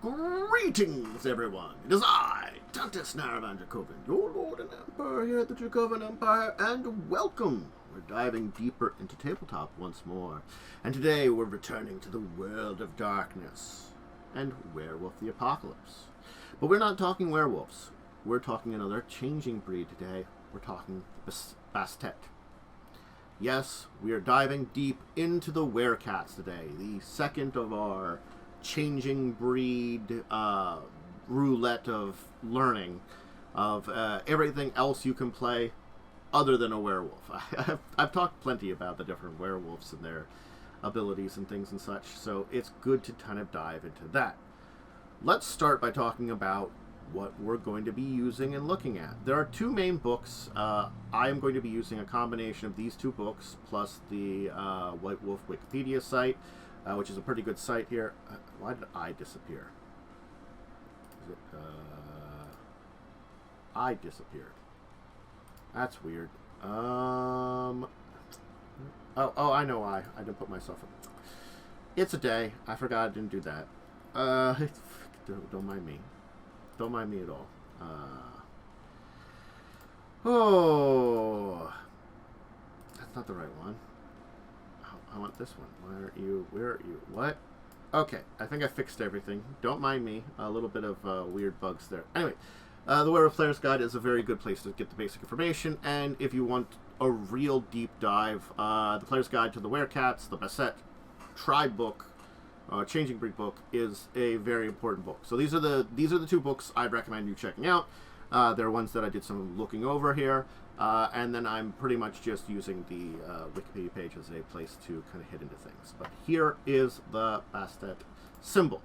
Greetings, everyone. It is I, Countess Naravan Dracovin, your Lord and Emperor here at the Dracovin Empire, and welcome. We're diving deeper into tabletop once more, and today we're returning to the world of darkness and Werewolf the Apocalypse. But we're not talking werewolves. We're talking another changing breed today. We're talking Bastet. Yes, we are diving deep into the werecats today, the second of our changing breed roulette of learning of everything else you can play other than a werewolf. I've talked plenty about the different werewolves and their abilities and things and such, so it's good to kind of dive into that. Let's start by talking about what we're going to be using and looking at. There are two main books. I am going to be using a combination of these two books plus the White Wolf Wikipedia site, which is a pretty good site here. Why did I disappear? Is it, I disappeared. That's weird. Oh, I know why. I didn't put myself in. It's a day. I forgot I didn't do that. Don't mind me. Don't mind me at all. That's not the right one. I want this one. Where are you? What? Okay, I think I fixed everything. Don't mind me. A little bit of weird bugs there. Anyway, the Werewolf Player's Guide is a very good place to get the basic information, and if you want a real deep dive, the Player's Guide to the Werecats, the Bastet Tribe book, Changing Breed book, is a very important book. So these are the two books I'd recommend you checking out. They're ones that I did some looking over here, and then I'm pretty much just using the Wikipedia page as a place to kind of hit into things. But here is the Bastet symbol.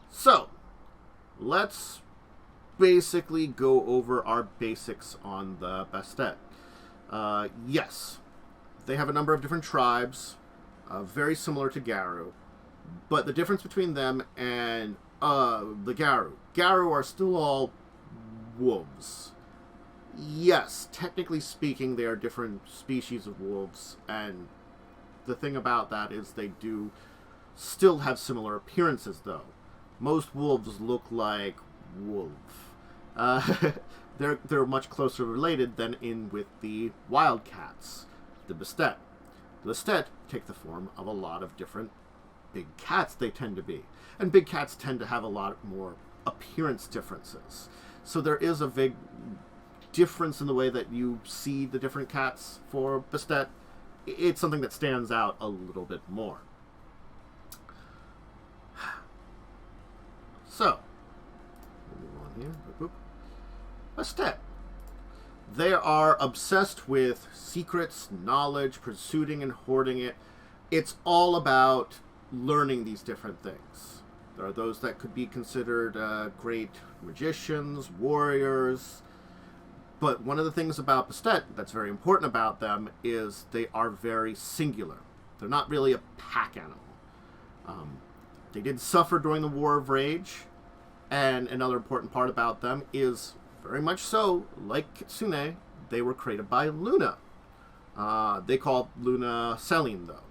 So let's basically go over our basics on the Bastet. Yes, they have a number of different tribes, very similar to Garu. But the difference between them and the Garu are still all wolves. Yes, technically speaking, they are different species of wolves, and the thing about that is they do still have similar appearances, though. Most wolves look like wolf. They're much closer related than in with the wildcats, the Bastet. The Bastet take the form of a lot of different big cats they tend to be. And big cats tend to have a lot more appearance differences. So there is a big difference in the way that you see the different cats for Bastet. It's something that stands out a little bit more. So, move on here. Boop, boop. Bastet. They are obsessed with secrets, knowledge, pursuing and hoarding it. It's all about learning these different things. There are those that could be considered great magicians, warriors, but one of the things about Bastet that's very important about them is they are very singular. They're not really a pack animal. They did suffer during the War of Rage, and another important part about them is, very much so, like Kitsune, they were created by Luna. They called Luna Selene, though.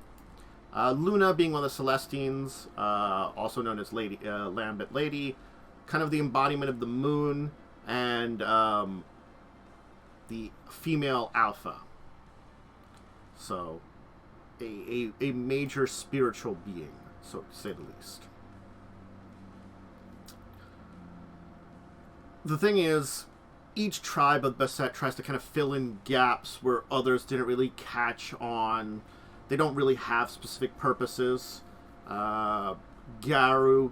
Luna being one of the Celestines, also known as Lambent Lady, kind of the embodiment of the moon, and the female alpha. So, a major spiritual being, so to say the least. The thing is, each tribe of Bastet tries to kind of fill in gaps where others didn't really catch on. They don't really have specific purposes. Garu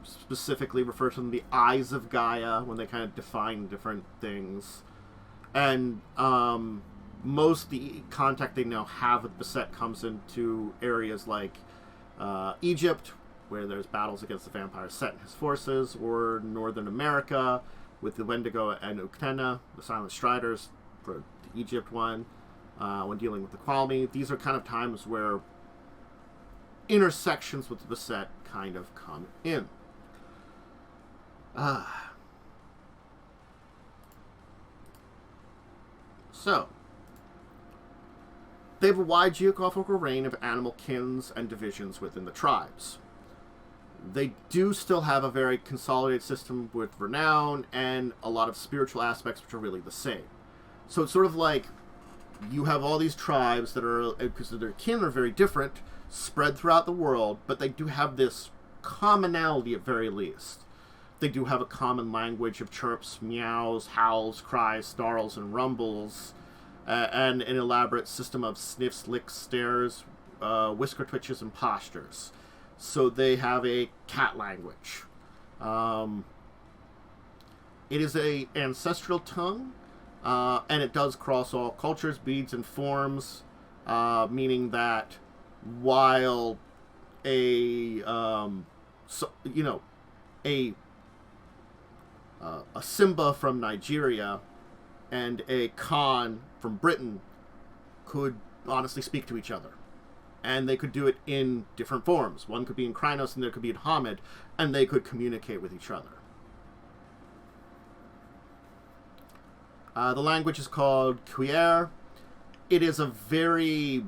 specifically refers to them the Eyes of Gaia when they kind of define different things. And most of the contact they now have with Bastet comes into areas like Egypt, where there's battles against the vampire Set and his forces, or Northern America with the Wendigo and Uktena, the Silent Striders, for the Egypt one. When dealing with the Qualmy, these are kind of times where intersections with the Bastet kind of come in. So, They have a wide geographical range of animal kins and divisions within the tribes. They do still have a very consolidated system with renown and a lot of spiritual aspects which are really the same. So it's sort of like you have all these tribes that are, because their kin are very different, spread throughout the world, but they do have this commonality at very least. They do have a common language of chirps, meows, howls, cries, snarls, and rumbles, and an elaborate system of sniffs, licks, stares, whisker twitches, and postures. So they have a cat language. It is a ancestral tongue, and it does cross all cultures, breeds, and forms, meaning that while a Simba from Nigeria and a Khan from Britain could honestly speak to each other. And they could do it in different forms. One could be in Krynos and there could be in Hamid, and they could communicate with each other. The language is called Kyphur. It is a very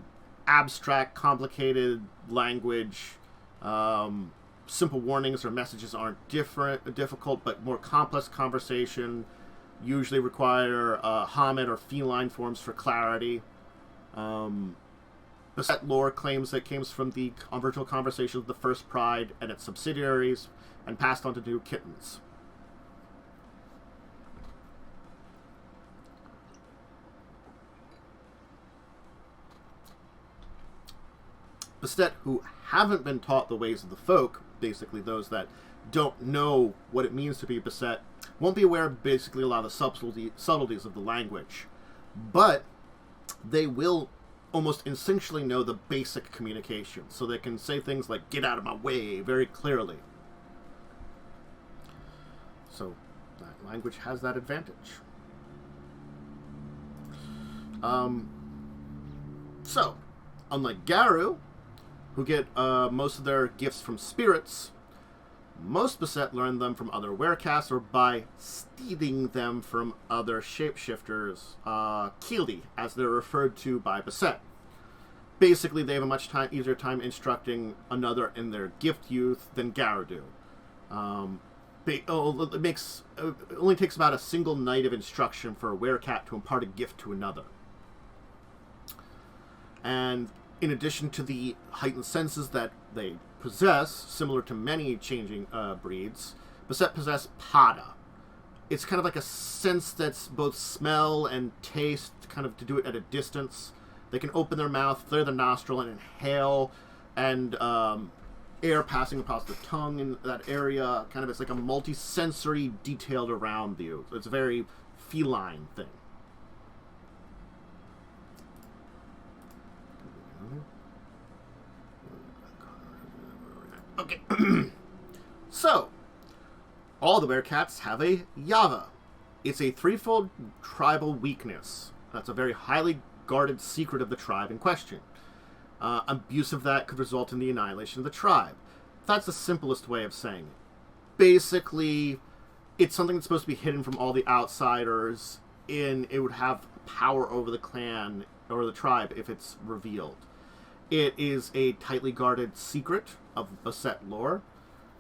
abstract, complicated language. Simple warnings or messages aren't difficult, but more complex conversation usually require Hamid or feline forms for clarity. Bastet lore claims that it came from the virtual conversations of the First Pride and its subsidiaries, and passed on to new kittens. Bastet, who haven't been taught the ways of the folk, basically those that don't know what it means to be Bastet, won't be aware of basically a lot of the subtleties of the language. But they will almost instinctually know the basic communication, so they can say things like, "Get out of my way," very clearly. So that language has that advantage. So, unlike Garu, who get most of their gifts from spirits, most Bastet learn them from other werecats or by stealing them from other shapeshifters, Kili, as they're referred to by Bastet. Basically, they have a much easier time instructing another in their gift youth than Garu do. It only takes about a single night of instruction for a werecat to impart a gift to another. And in addition to the heightened senses that they possess, similar to many changing breeds, Bastet possess Pada. It's kind of like a sense that's both smell and taste, kind of to do it at a distance. They can open their mouth, flare their nostril, and inhale, and air passing across the tongue in that area. Kind of, it's like a multi-sensory detailed around you. It's a very feline thing. Okay. So, all the werecats have a Yava. It's a threefold tribal weakness. That's a very highly guarded secret of the tribe in question. Abuse of that could result in the annihilation of the tribe. That's the simplest way of saying it. Basically, it's something that's supposed to be hidden from all the outsiders, and it would have power over the clan or the tribe if it's revealed. It is a tightly guarded secret of Bastet lore,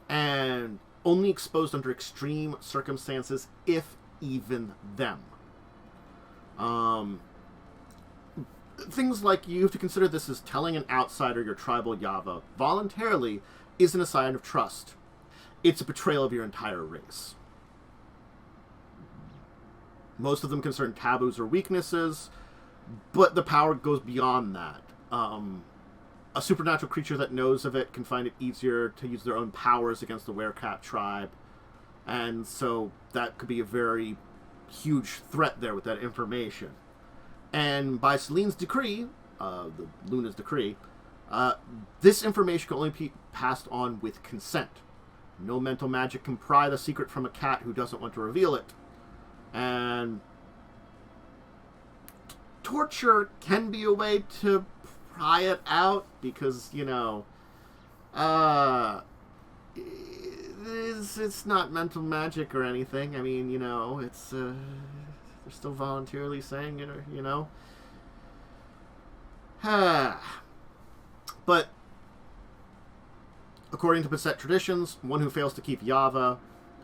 and only exposed under extreme circumstances, if even them. Things like, you have to consider this as telling an outsider your tribal Yava voluntarily isn't a sign of trust. It's a betrayal of your entire race. Most of them concern taboos or weaknesses, but the power goes beyond that. A supernatural creature that knows of it can find it easier to use their own powers against the werecat tribe, and so that could be a very huge threat there with that information. And by Selene's decree, the Luna's decree, this information can only be passed on with consent. No mental magic can pry the secret from a cat who doesn't want to reveal it. And torture can be a way to pry it out, because, it's not mental magic or anything. I mean, it's, they're still voluntarily saying it, But According to Bastet traditions, one who fails to keep Yava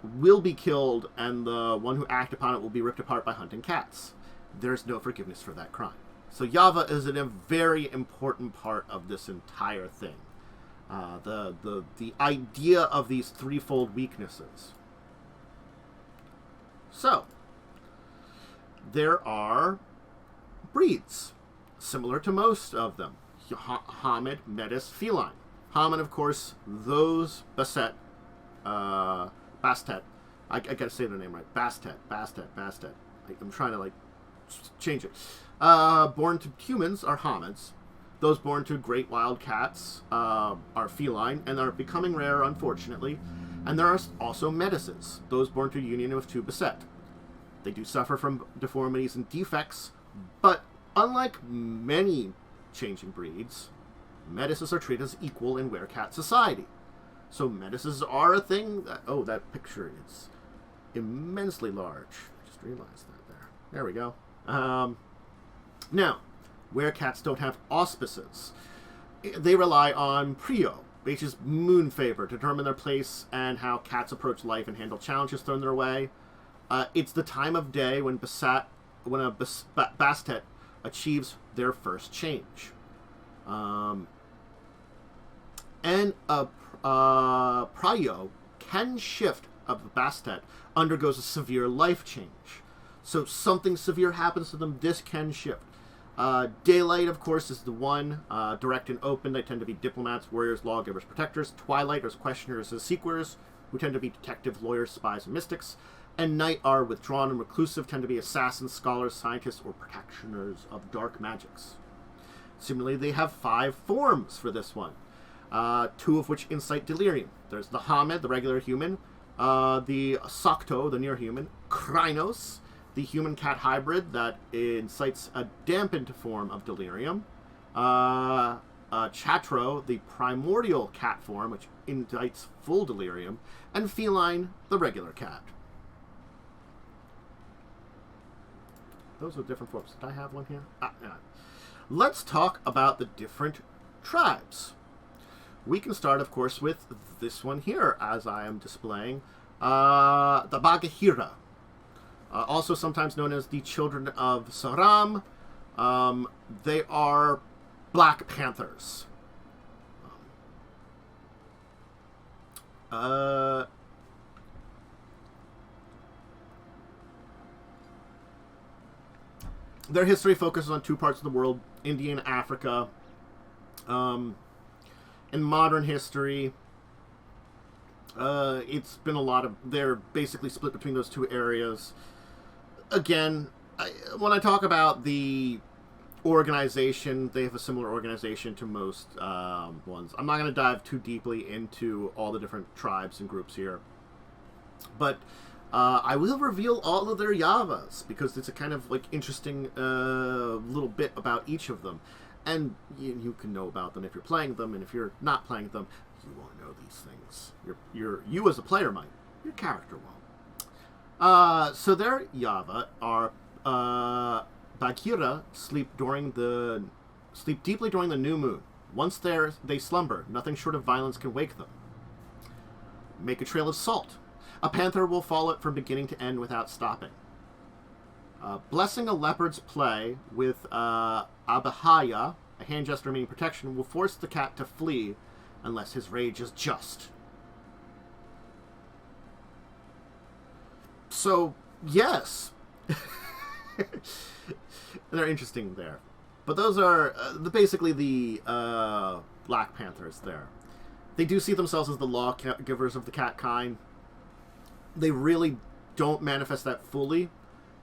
will be killed, and the one who act upon it will be ripped apart by hunting cats. There's no forgiveness for that crime. So Yava is a very important part of this entire thing. The idea of these threefold weaknesses. So, there are breeds, similar to most of them. Homid, Metis, Feline. Homid, of course, those Bastet, Bastet. I gotta say the name right. Bastet. I'm trying to, change it. Born to humans are Homids. Those born to great wild cats are feline, and are becoming rare, unfortunately. And there are also Metises, those born to union of two Bastet. They do suffer from deformities and defects, but unlike many changing breeds, Metises are treated as equal in werecat society. So Metises are a thing that... Oh, that picture is immensely large. I just realized that there. There we go. Now, werecats don't have auspices. They rely on Pryio, which is moon favor, to determine their place and how cats approach life and handle challenges thrown their way. It's the time of day when a Bastet achieves their first change. And a Pryio can shift of the Bastet undergoes a severe life change. So something severe happens to them, this can shift. Daylight, of course, is the one. Direct and open, they tend to be diplomats, warriors, lawgivers, protectors. Twilight is questioners and seekers, who tend to be detective, lawyers, spies, and mystics. And night are withdrawn and reclusive, tend to be assassins, scholars, scientists, or practitioners of dark magics. Similarly, they have 5 forms for this one, 2 of which incite delirium. There's the Homid, the regular human, the Socto, the near human, Krynos, the human-cat hybrid that incites a dampened form of delirium, Chatro, the primordial cat form, which incites full delirium, and Feline, the regular cat. Those are different forms. Did I have one here? Yeah. Let's talk about the different tribes. We can start, of course, with this one here, as I am displaying, the Bagahira. Also sometimes known as the Children of Saram. They are Black Panthers. Their history focuses on 2 parts of the world, India and Africa. In modern history, it's been a lot of... They're basically split between those 2 areas. Again, when I talk about the organization, they have a similar organization to most ones. I'm not going to dive too deeply into all the different tribes and groups here. But I will reveal all of their Yavas, because it's a kind of interesting little bit about each of them. And you can know about them if you're playing them, and if you're not playing them, you won't know these things. You as a player might. Your character won't. So their Yava are Bagheera sleep deeply during the new moon. Once they slumber, nothing short of violence can wake them. Make a trail of salt. A panther will follow it from beginning to end without stopping. Blessing a leopard's play with Abahaya, a hand gesture meaning protection, will force the cat to flee unless his rage is just. So, yes. They're interesting there. But those are basically the Black Panthers there. They do see themselves as the lawgivers of the cat kind. They really don't manifest that fully.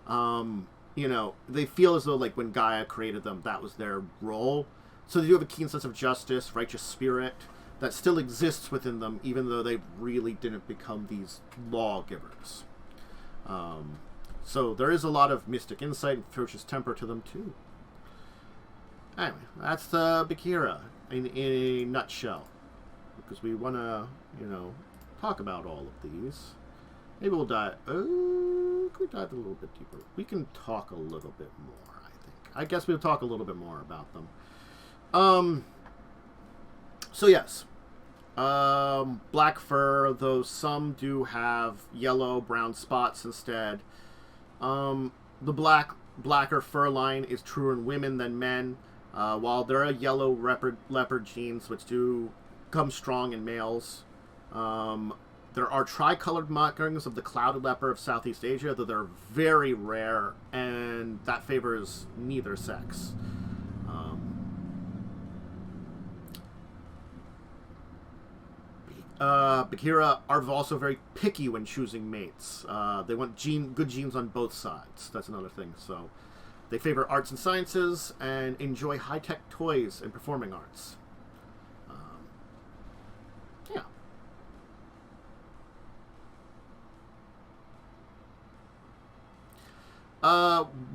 They feel as though, when Gaia created them, that was their role. So they do have a keen sense of justice, righteous spirit, that still exists within them, even though they really didn't become these lawgivers. So there is a lot of mystic insight and ferocious temper to them, too. Anyway, that's the Bagheera in a nutshell. Because we want to, talk about all of these. Maybe we'll dive... could we dive a little bit deeper? We can talk a little bit more, I think. I guess we'll talk a little bit more about them. So, yes. black fur, though some do have yellow, brown spots instead. The blacker fur line is truer in women than men, while there are yellow leopard genes which do come strong in males. There are tricolored markings of the clouded leopard of Southeast Asia, though they're very rare, and that favors neither sex. Bagheera are also very picky when choosing mates. They want good genes on both sides. That's another thing. So they favor arts and sciences and enjoy high-tech toys and performing arts. Yeah.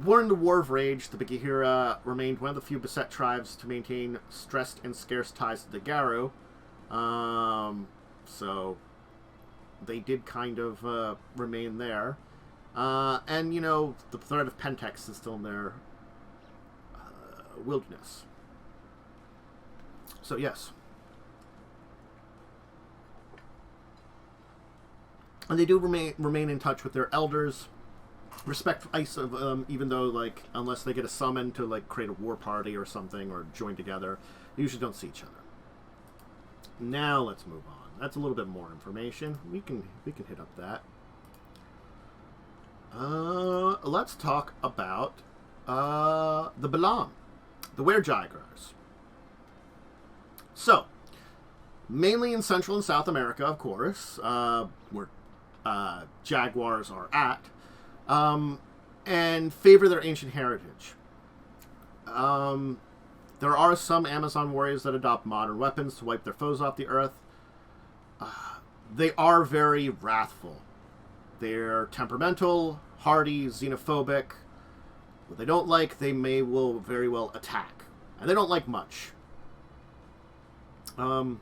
During the War of Rage, the Bagheera remained one of the few Bastet tribes to maintain stressed and scarce ties to the Garu. So they did kind of remain there. And, the threat of Pentex is still in their wilderness. So, yes. And they do remain in touch with their elders. Respect ice of even though, unless they get a summon to, create a war party or something or join together, they usually don't see each other. Now let's move on. That's a little bit more information. We can hit up that. Let's talk about the Balam, the Were-Jaguars. So, mainly in Central and South America, of course, where Jaguars are at, and favor their ancient heritage. There are some Amazon warriors that adopt modern weapons to wipe their foes off the earth. They are very wrathful. They're temperamental, hardy, xenophobic. What they don't like, they will very well attack. And they don't like much. They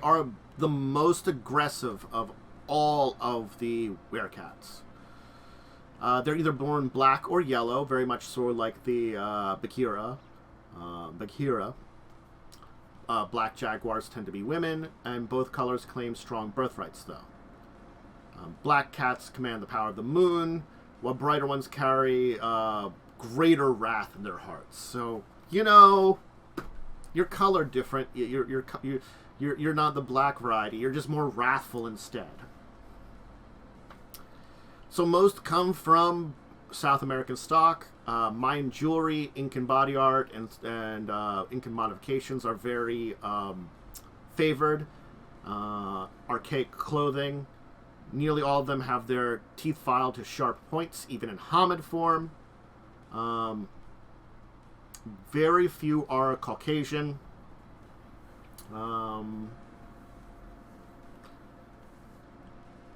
are the most aggressive of all of the werecats. They're either born black or yellow, very much so like the Bagheera. Black jaguars tend to be women, and both colors claim strong birthrights, though. Black cats command the power of the moon, while brighter ones carry greater wrath in their hearts. So, you're colored different. You're not the black variety. You're just more wrathful instead. So most come from South American stock. Mayan jewelry, Incan body art, and Incan modifications are very favored. Archaic clothing. Nearly all of them have their teeth filed to sharp points, even in Hamid form. Very few are Caucasian. And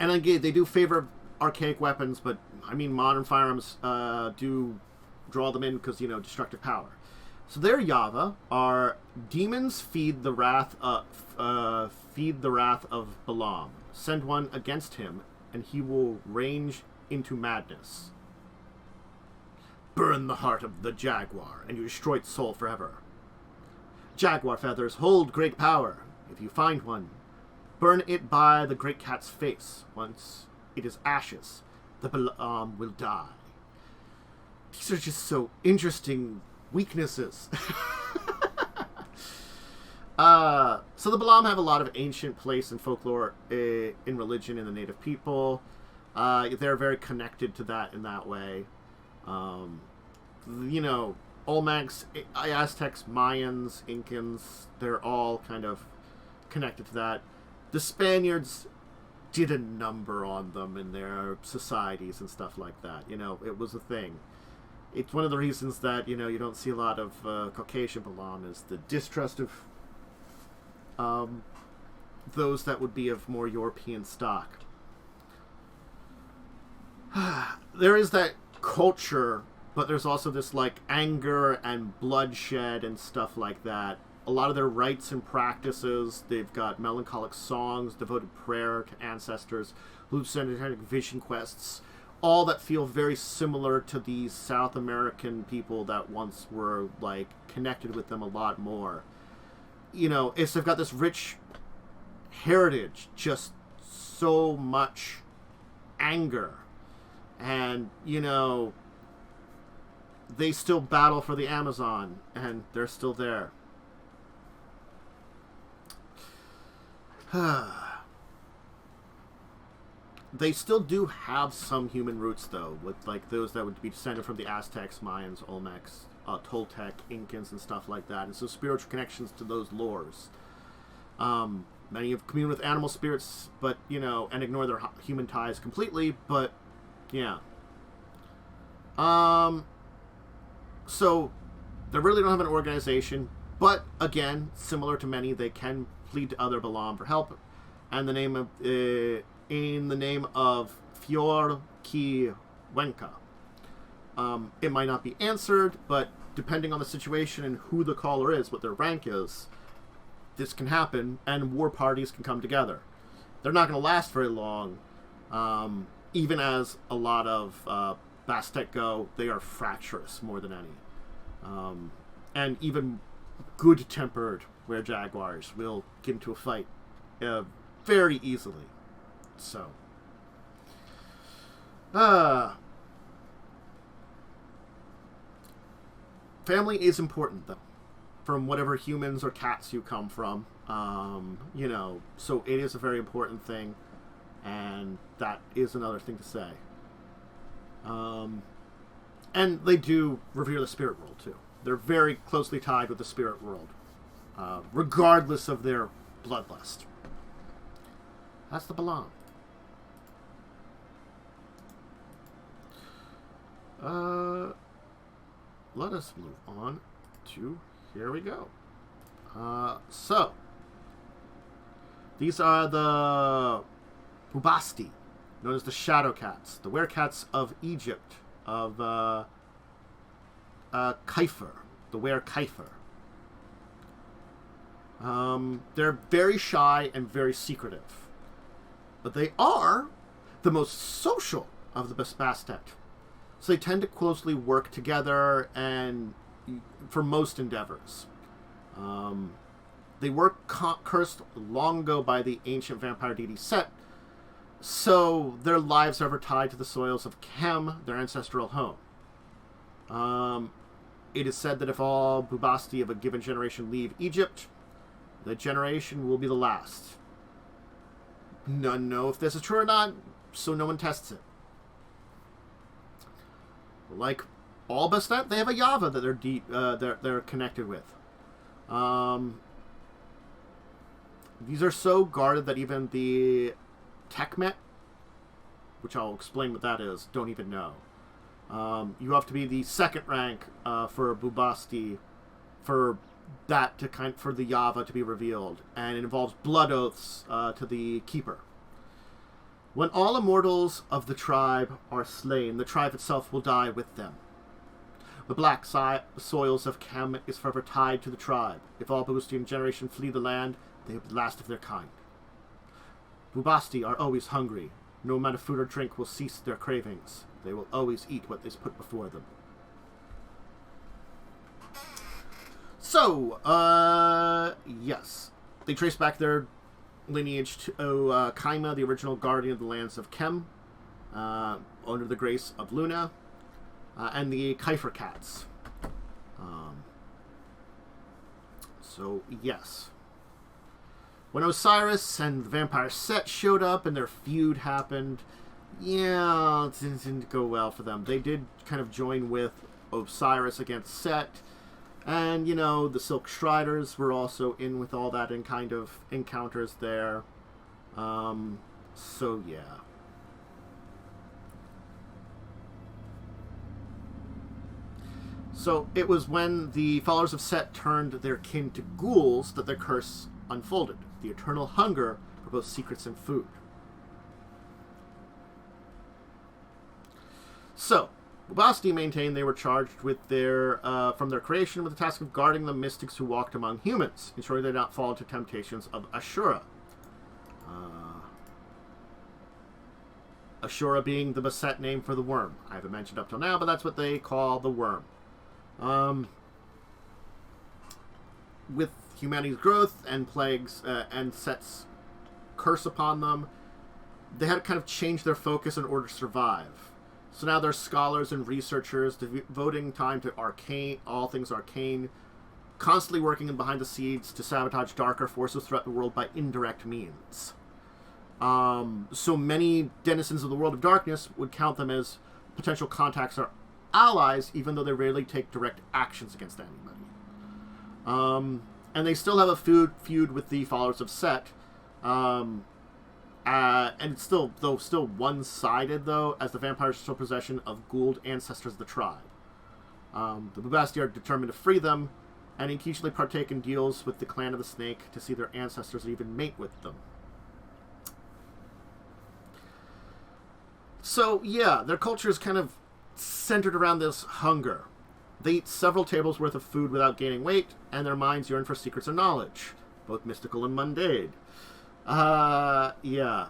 again, they do favor archaic weapons, but modern firearms do draw them in because destructive power. So their Yava are demons feed the wrath of Balaam. Send one against him, and he will range into madness. Burn the heart of the Jaguar, and you destroy its soul forever. Jaguar feathers hold great power. If you find one, burn it by the great cat's face. Once it is ashes, the Balaam will die. These are just so interesting weaknesses. So the Balaam have a lot of ancient place and folklore in religion in the native people. They're very connected to that in that way. Olmecs, Aztecs, Mayans, Incans, they're all kind of connected to that. The Spaniards did a number on them in their societies and stuff like that. It was a thing. It's one of the reasons that, you don't see a lot of Caucasian Balaam is the distrust of those that would be of more European stock. There is that culture, but there's also this anger and bloodshed and stuff like that. A lot of their rites and practices, they've got melancholic songs, devoted prayer to ancestors, hallucinogenic vision quests, all that feel very similar to these South American people that once were connected with them a lot more. They've got this rich heritage, just so much anger. And, you know, they still battle for the Amazon, and they're still there. They still do have some human roots, though, with like those that would be descended from the Aztecs, Mayans, Olmecs, Toltec, Incans, and stuff like that. And so spiritual connections to those lores. Many have communed with animal spirits, but, you know, and ignore their human ties completely, but, yeah. So, they really don't have an organization, but, again, similar to many, they can plead to other Balam for help, and the name of, in the name of Fior Ki Wenka. It might not be answered, but depending on the situation and who the caller is, what their rank is, this can happen, and war parties can come together. They're not going to last very long, even as a lot of Bastet go, they are fractious more than any. And even good-tempered Jaguars will get into a fight very easily. So, family is important, though, from whatever humans or cats you come from. You know, so it is a very important thing, and that is another thing to say. And they do revere the spirit world, too. They're very closely tied with the spirit world, regardless of their bloodlust. That's the Balam. Let us move on to, here we go. So, these are the Bubasti, known as the Shadow Cats, the Werecats of Egypt, of Kyphur, the Kyphur. They're very shy and very secretive, but they are the most social of the Bastet. So they tend to closely work together and for most endeavors. They were cursed long ago by the ancient vampire deity Set, so their lives are ever tied to the soils of Kem, their ancestral home. It is said that if all Bubasti of a given generation leave Egypt, the generation will be the last. None know if this is true or not, so no one tests it. Like all Bastet, they have a Yava that they're connected with. These are so guarded that even the Tekmet, which I'll explain what that is, don't even know. You have to be the second rank for Bubasti for that to for the Yava to be revealed, and it involves blood oaths to the keeper. When all immortals of the tribe are slain, the tribe itself will die with them. The black soils of Kem is forever tied to the tribe. If all Bubastian generation flee the land, they are the last of their kind. Bubasti are always hungry. No amount of food or drink will cease their cravings. They will always eat what is put before them. So, yes. They trace back their lineage to Kaima, the original guardian of the lands of Kem, under the grace of Luna, and the Kyphur cats. So, yes. When Osiris and the vampire Set showed up and their feud happened, yeah, it didn't go well for them. They did kind of join with Osiris against Set, and, you know, the Silk Striders were also in with all that in kind of encounters there. So, yeah. So, it was when the followers of Set turned their kin to ghouls that their curse unfolded. The eternal hunger for both secrets and food. So, Bubasti maintained they were charged with their, from their creation with the task of guarding the mystics who walked among humans, ensuring they did not fall into temptations of Ashura. Ashura being the Bastet name for the worm. I haven't mentioned up till now, but that's what they call the worm. With humanity's growth and plagues and Set's curse upon them. They had to kind of change their focus in order to survive. So now they're scholars and researchers devoting time to arcane, all things arcane, constantly working in behind the scenes to sabotage darker forces throughout the world by indirect means. So many denizens of the world of darkness would count them as potential contacts or allies, even though they rarely take direct actions against anybody. And they still have a feud with the followers of Set. And it's still one-sided, though, as the vampires are still possession of Gould ancestors of the tribe. The Bastet are determined to free them, and occasionally partake in deals with the Clan of the Snake to see their ancestors and even mate with them. So, yeah, their culture is kind of centered around this hunger. They eat several tables worth of food without gaining weight, and their minds yearn for secrets of knowledge, both mystical and mundane. Yeah.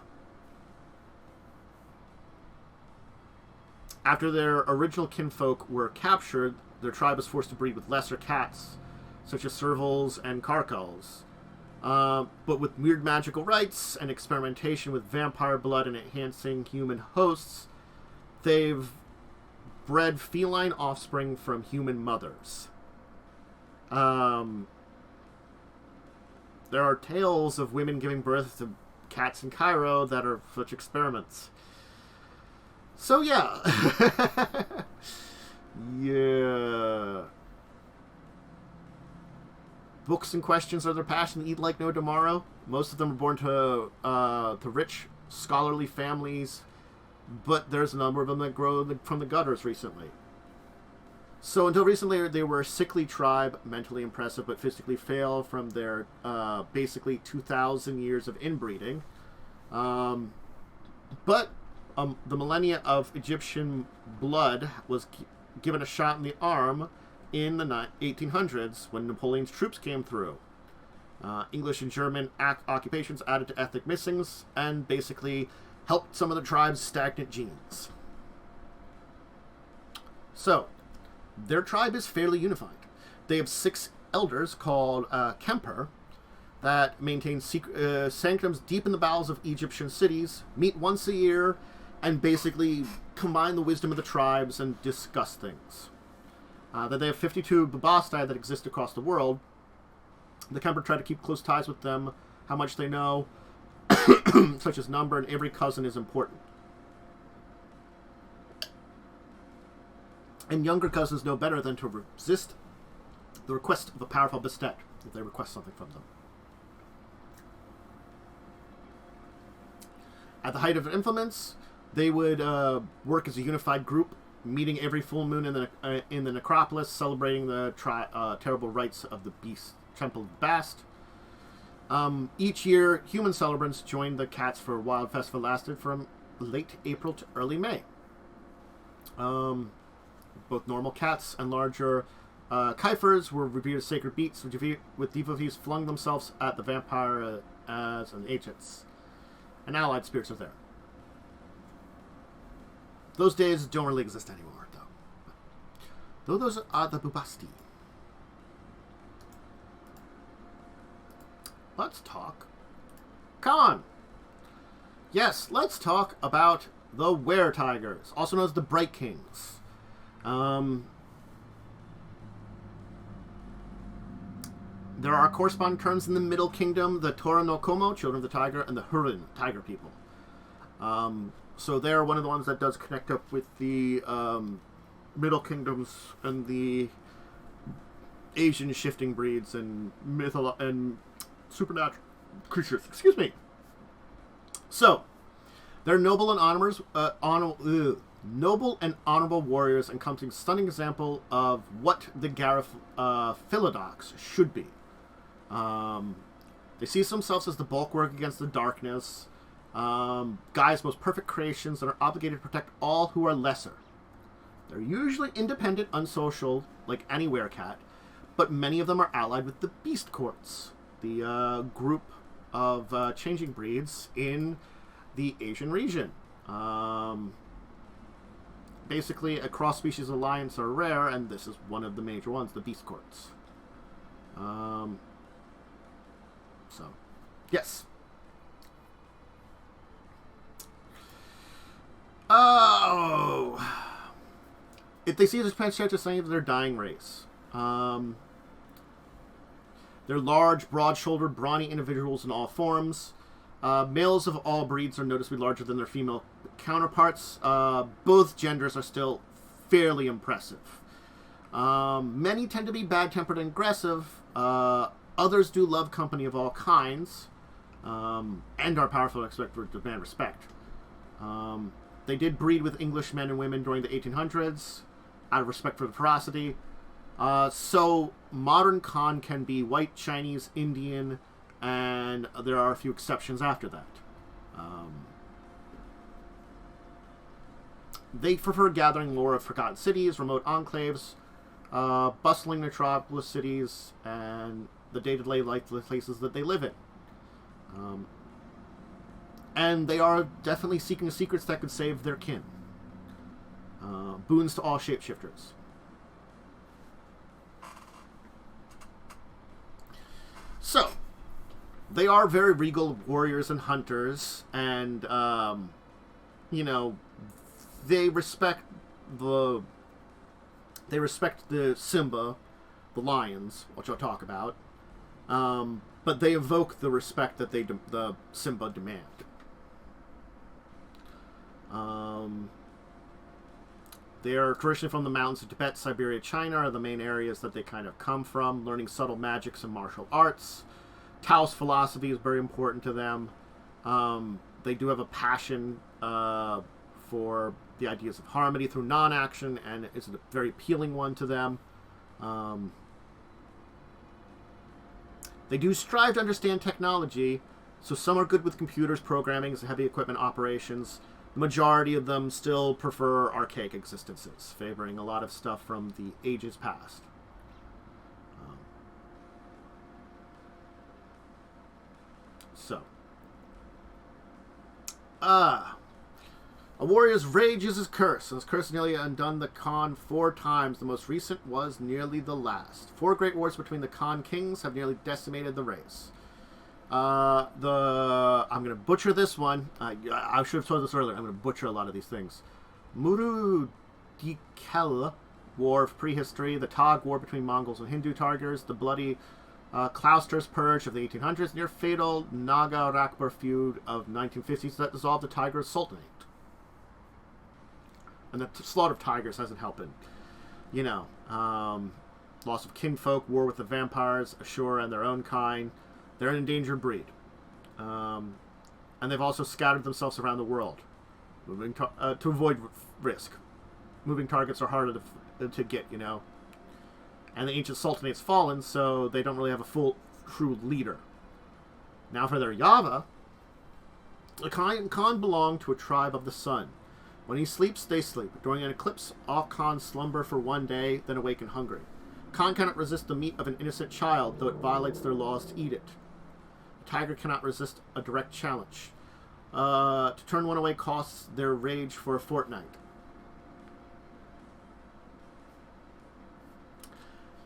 After their original kinfolk were captured, their tribe was forced to breed with lesser cats, such as servals and carcals. But with weird magical rites and experimentation with vampire blood and enhancing human hosts, they've bred feline offspring from human mothers. There are tales of women giving birth to cats in Cairo that are such experiments. So, yeah. Yeah. Books and questions are their passion, eat like no tomorrow. Most of them are born to rich, scholarly families, but there's a number of them that grow from the gutters recently. So until recently, they were a sickly tribe, mentally impressive, but physically fail from their basically 2,000 years of inbreeding. But the millennia of Egyptian blood was given a shot in the arm in the 1800s when Napoleon's troops came through. English and German occupations added to ethnic mixings and basically helped some of the tribe's stagnant genes. So, their tribe is fairly unified. They have 6 elders called Kemper that maintain sanctums deep in the bowels of Egyptian cities, meet once a year, and basically combine the wisdom of the tribes and discuss things. That they have 52 Bastet that exist across the world. The Kemper try to keep close ties with them, how much they know, such as number, and every cousin is important. And younger cousins know better than to resist the request of a powerful Bastet if they request something from them. At the height of their influence, they would work as a unified group, meeting every full moon in the necropolis, celebrating the terrible rites of the Beast Temple of Bast. Each year, human celebrants joined the cats for a wild festival lasted from late April to early May. Both normal cats and larger Kyphurs were revered as sacred beasts, with devotees flung themselves at the vampire as an agents. And allied spirits are there. Those days don't really exist anymore, though. Those are the Bubasti. Let's talk. Come on. Yes, let's talk about the Were-Tigers, also known as the Bright Kings. There are corresponding terms in the Middle Kingdom, the Tora no Komo, Children of the Tiger, and the Hurin, Tiger people. So they're one of the ones that does connect up with the Middle Kingdoms and the Asian shifting breeds and and supernatural creatures. Excuse me. So, they're noble and honorable warriors, encompassing a stunning example of what the Philodox should be. They see themselves as the bulwark against the darkness, Gaia's most perfect creations that are obligated to protect all who are lesser. They're usually independent, unsocial, like any werecat, but many of them are allied with the Beast Courts, the group of changing breeds in the Asian region. Basically, a cross-species alliance are rare, and this is one of the major ones, the Beast Courts. So, yes. if they see this Panthers as sign of their dying race. They're large, broad-shouldered, brawny individuals in all forms. Males of all breeds are noticeably larger than their female counterparts. Both genders are still fairly impressive. Many tend to be bad-tempered and aggressive. Others do love company of all kinds, and are powerful and expect to demand respect. They did breed with English men and women during the 1800s, out of respect for the ferocity. So modern Khan can be white, Chinese, Indian, and there are a few exceptions after that. They prefer gathering lore of forgotten cities, remote enclaves, bustling metropolis cities, and the day-to-day life places that they live in. And they are definitely seeking secrets that could save their kin. Boons to all shapeshifters. So, they are very regal warriors and hunters, and, you know, they respect the Simba, the lions, which I'll talk about, but they evoke the respect that the Simba demand. They are traditionally from the mountains of Tibet, Siberia, China are the main areas that they kind of come from, learning subtle magics and martial arts. Taoist philosophy is very important to them. They do have a passion for the ideas of harmony through non-action, and it's a very appealing one to them. They do strive to understand technology, so some are good with computers, programming, heavy equipment operations. The majority of them still prefer archaic existences, favoring a lot of stuff from the ages past. A warrior's rage is his curse, and his curse nearly undone the Khan 4 times. The most recent was nearly the last. 4 great wars between the Khan kings have nearly decimated the race. I'm going to butcher this one. I should have told this earlier. I'm going to butcher a lot of these things. Muru Dikel War of Prehistory, the Tog War between Mongols and Hindu Tigers, the bloody Clouster's Purge of the 1800s, near fatal Naga Rakbar feud of 1950s that dissolved the Tigers Sultanate. And the slaughter of tigers hasn't helped it. You know, loss of kinfolk, war with the vampires, Ashura and their own kind. They're an endangered breed. And they've also scattered themselves around the world to avoid risk. Moving targets are harder to get, you know. And the ancient sultanate's fallen, so they don't really have a full, true leader. Now for their Yava, the Khan belonged to a tribe of the sun. When he sleeps, they sleep. During an eclipse, all Khans slumber for 1 day, then awaken hungry. Khan cannot resist the meat of an innocent child, though it violates their laws to eat it. The tiger cannot resist a direct challenge. To turn one away costs their rage for a fortnight.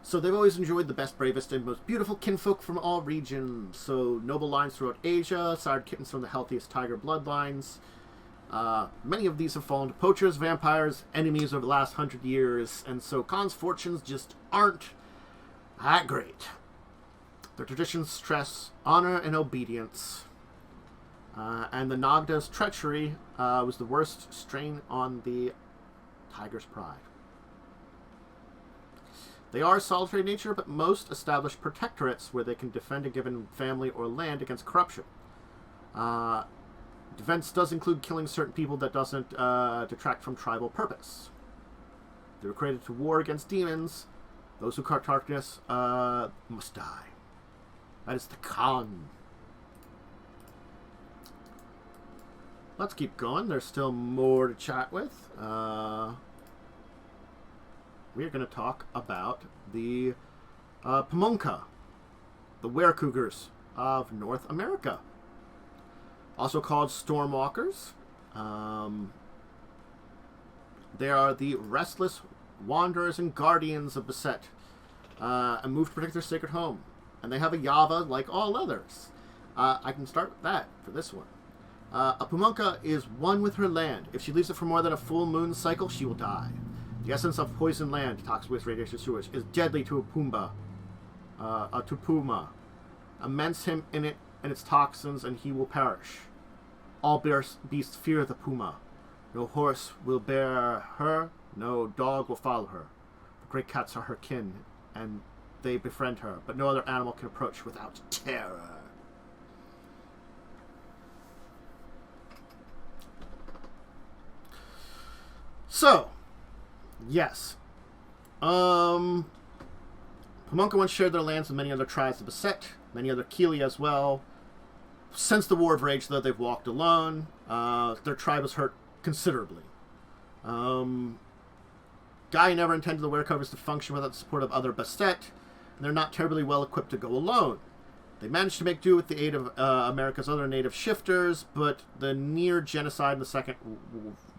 So they've always enjoyed the best, bravest, and most beautiful kinfolk from all regions. So noble lines throughout Asia, sired kittens from the healthiest tiger bloodlines. Many of these have fallen to poachers, vampires, enemies over the last 100 years, and so Khan's fortunes just aren't that great. Their traditions stress honor and obedience, and the Nagda's treachery was the worst strain on the tiger's pride. They are solitary in nature, but most establish protectorates where they can defend a given family or land against corruption. Defense does include killing certain people that doesn't detract from tribal purpose. They were created to war against demons. Those who cart darkness must die. That is the Khan. Let's keep going. There's still more to chat with. We're going to talk about the Pamonka, the Were-Cougars of North America. Also called Stormwalkers. They are the restless wanderers and guardians of Bastet, and move to protect their sacred home. And they have a Yava like all others. I can start with that for this one. A Pamonka is one with her land. If she leaves it for more than a full moon cycle, she will die. The essence of poisoned land, toxic waste, radiation, sewage, is deadly to to Puma. Immense him in it and its toxins, and he will perish. All beasts fear the Puma. No horse will bear her, no dog will follow her. The great cats are her kin, and they befriend her, but no other animal can approach without terror. So, yes. Pamunka once shared their lands with many other tribes of Bastet, many other Kili as well. Since the War of Rage, though, they've walked alone. Their tribe was hurt considerably. Guy never intended the Werecovers to function without the support of other Bastet, and they're not terribly well equipped to go alone. They managed to make do with the aid of America's other native shifters, but the near genocide in the Second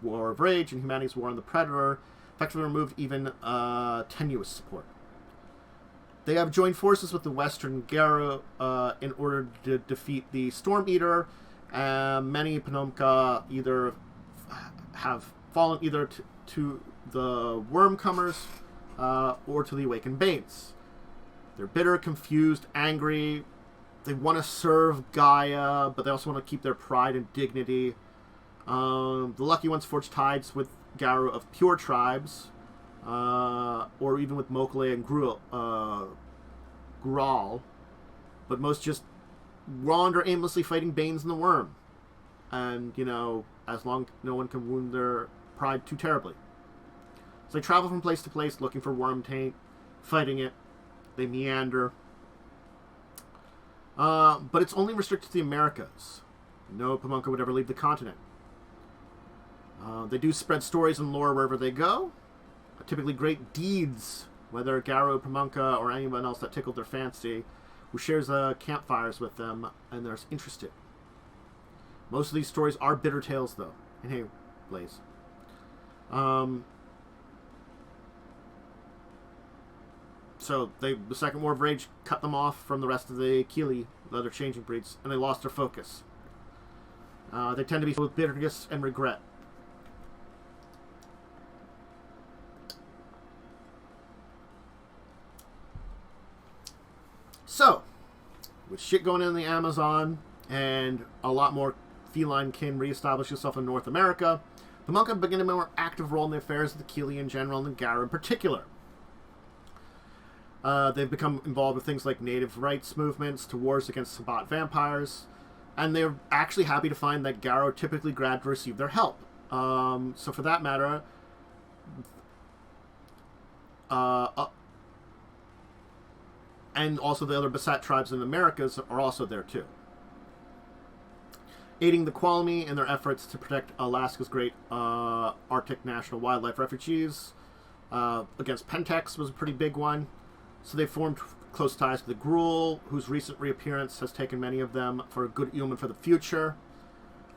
War of Rage and humanity's war on the Predator effectively removed even tenuous support. They have joined forces with the Western Garo in order to defeat the Storm Eater. Many Pamunka either have fallen either to the Wormcomers or to the Awakened Banes. They're bitter, confused, angry. They want to serve Gaia, but they also want to keep their pride and dignity. The lucky ones forge ties with Garo of pure tribes, or even with Mokle and Gruul, but most just wander aimlessly fighting Banes and the Worm. And, as long as no one can wound their pride too terribly. So they travel from place to place looking for worm taint, fighting it. They meander. But it's only restricted to the Americas. No Pamunka would ever leave the continent. They do spread stories and lore wherever they go. Typically great deeds, whether Garo, Pamunka, or anyone else that tickled their fancy, who shares campfires with them and they're interested. Most of these stories are bitter tales, though. And hey, Blaze. So the Second War of Rage cut them off from the rest of the Kili, the other changing breeds, and they lost their focus. They tend to be filled with bitterness and regret. So, with shit going on in the Amazon and a lot more feline kin reestablish itself in North America, the Pamunka begin a more active role in the affairs of the Kili in general and the Garo in particular. They've become involved with things like native rights movements to wars against Sabbat vampires, and they're actually happy to find that Garo typically glad to receive their help. So for that matter, and also the other Bastet tribes in the Americas are also there too. Aiding the Qualmy in their efforts to protect Alaska's great Arctic National Wildlife Refuges against Pentex was a pretty big one. So they formed close ties with the Gruul, whose recent reappearance has taken many of them for a good omen for the future.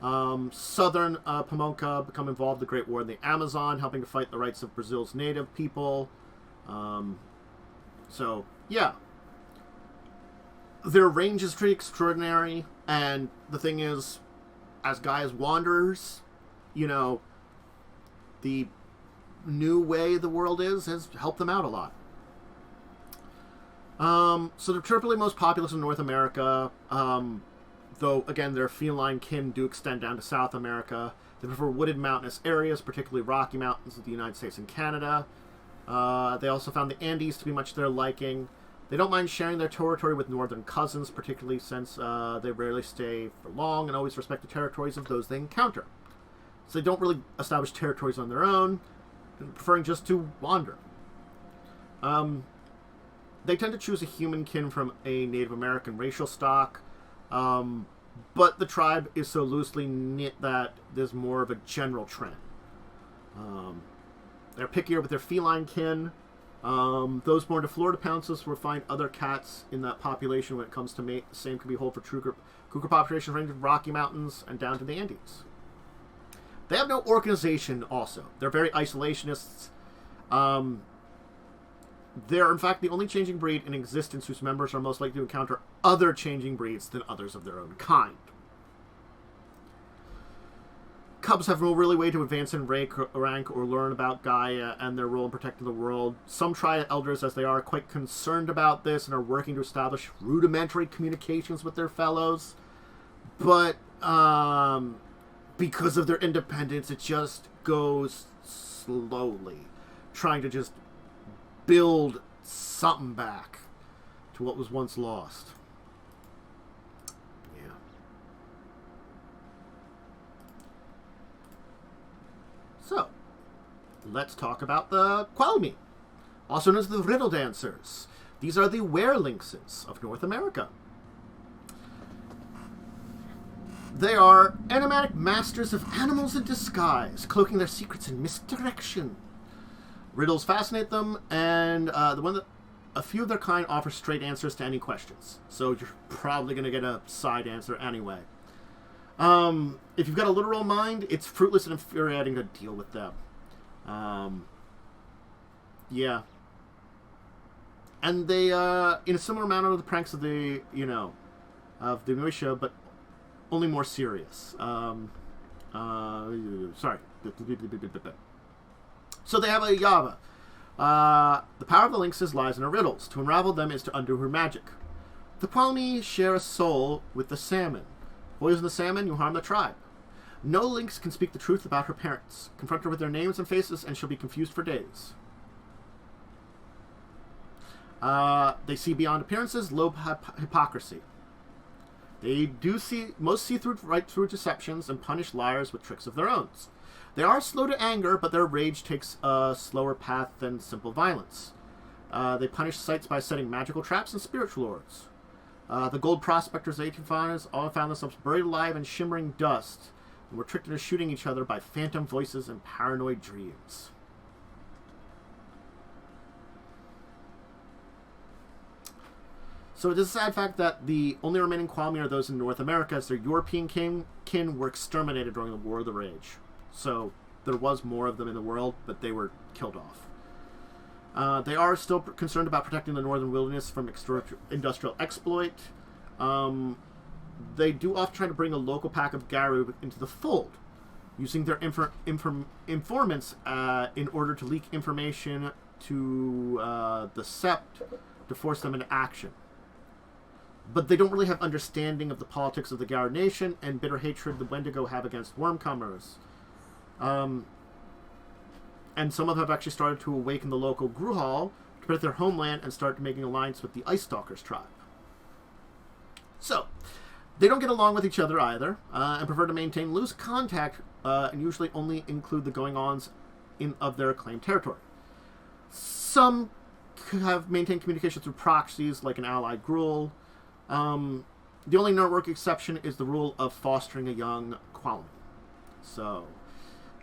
Southern Pamunka become involved in the Great War in the Amazon, helping to fight the rights of Brazil's native people. So, yeah. Their range is pretty extraordinary, and the thing is, as Gaia's wanderers, the new way the world has helped them out a lot. So they're triply most populous in North America, though, again, their feline kin do extend down to South America. They prefer wooded mountainous areas, particularly Rocky Mountains of the United States and Canada. They also found the Andes to be much their liking. They don't mind sharing their territory with northern cousins, particularly since they rarely stay for long and always respect the territories of those they encounter. So they don't really establish territories on their own, preferring just to wander. They tend to choose a human kin from a Native American racial stock, but the tribe is so loosely knit that there's more of a general trend. They're pickier with their feline kin. Those born to Florida pounces will find other cats in that population when it comes to mate. The same can be held for cougar populations ranging from Rocky Mountains and down to the Andes. They have no organization also. They're very isolationists. They're, in fact, the only changing breed in existence whose members are most likely to encounter other changing breeds than others of their own kind. Cubs have no really way to advance in rank or learn about Gaia and their role in protecting the world. Some Triad elders, as they are quite concerned about this and are working to establish rudimentary communications with their fellows. But because of their independence, it just goes slowly, trying to just build something back to what was once lost. So, let's talk about the Qualmy, also known as the Riddle Dancers. These are the Lynxes of North America. They are enigmatic masters of animals in disguise, cloaking their secrets in misdirection. Riddles fascinate them, and a few of their kind offer straight answers to any questions. So you're probably going to get a side answer anyway. If you've got a literal mind, it's fruitless and infuriating to deal with them. Yeah. And they, in a similar manner to the pranks of the militia, but only more serious. Sorry. So they have a Yava. The power of the Lynxes lies in her riddles. To unravel them is to undo her magic. The Qualmy share a soul with the salmon. Poison the salmon, you harm the tribe. No lynx can speak the truth about her parents. Confront her with their names and faces, and she'll be confused for days. They see beyond appearances, low hypocrisy. They most see right through deceptions and punish liars with tricks of their own. They are slow to anger, but their rage takes a slower path than simple violence. They punish sites by setting magical traps and spiritual lures. The gold prospectors and 18 all found themselves buried alive in shimmering dust and were tricked into shooting each other by phantom voices and paranoid dreams. So it is a sad fact that the only remaining Qualmy are those in North America, as their European kin were exterminated during the War of the Rage. So there was more of them in the world, but they were killed off. They are still concerned about protecting the northern wilderness from industrial exploit. They do often try to bring a local pack of Garu into the fold, using their informants in order to leak information to the Sept to force them into action. But they don't really have understanding of the politics of the Garu nation and bitter hatred the Wendigo have against Wormcomers. And some of them have actually started to awaken the local Gruhal to protect their homeland and start making alliance with the Ice Stalkers tribe. So, they don't get along with each other either, and prefer to maintain loose contact, and usually only include the going-ons of their claimed territory. Some have maintained communication through proxies, like an allied Gruul. The only network exception is the rule of fostering a young Qualmy. So,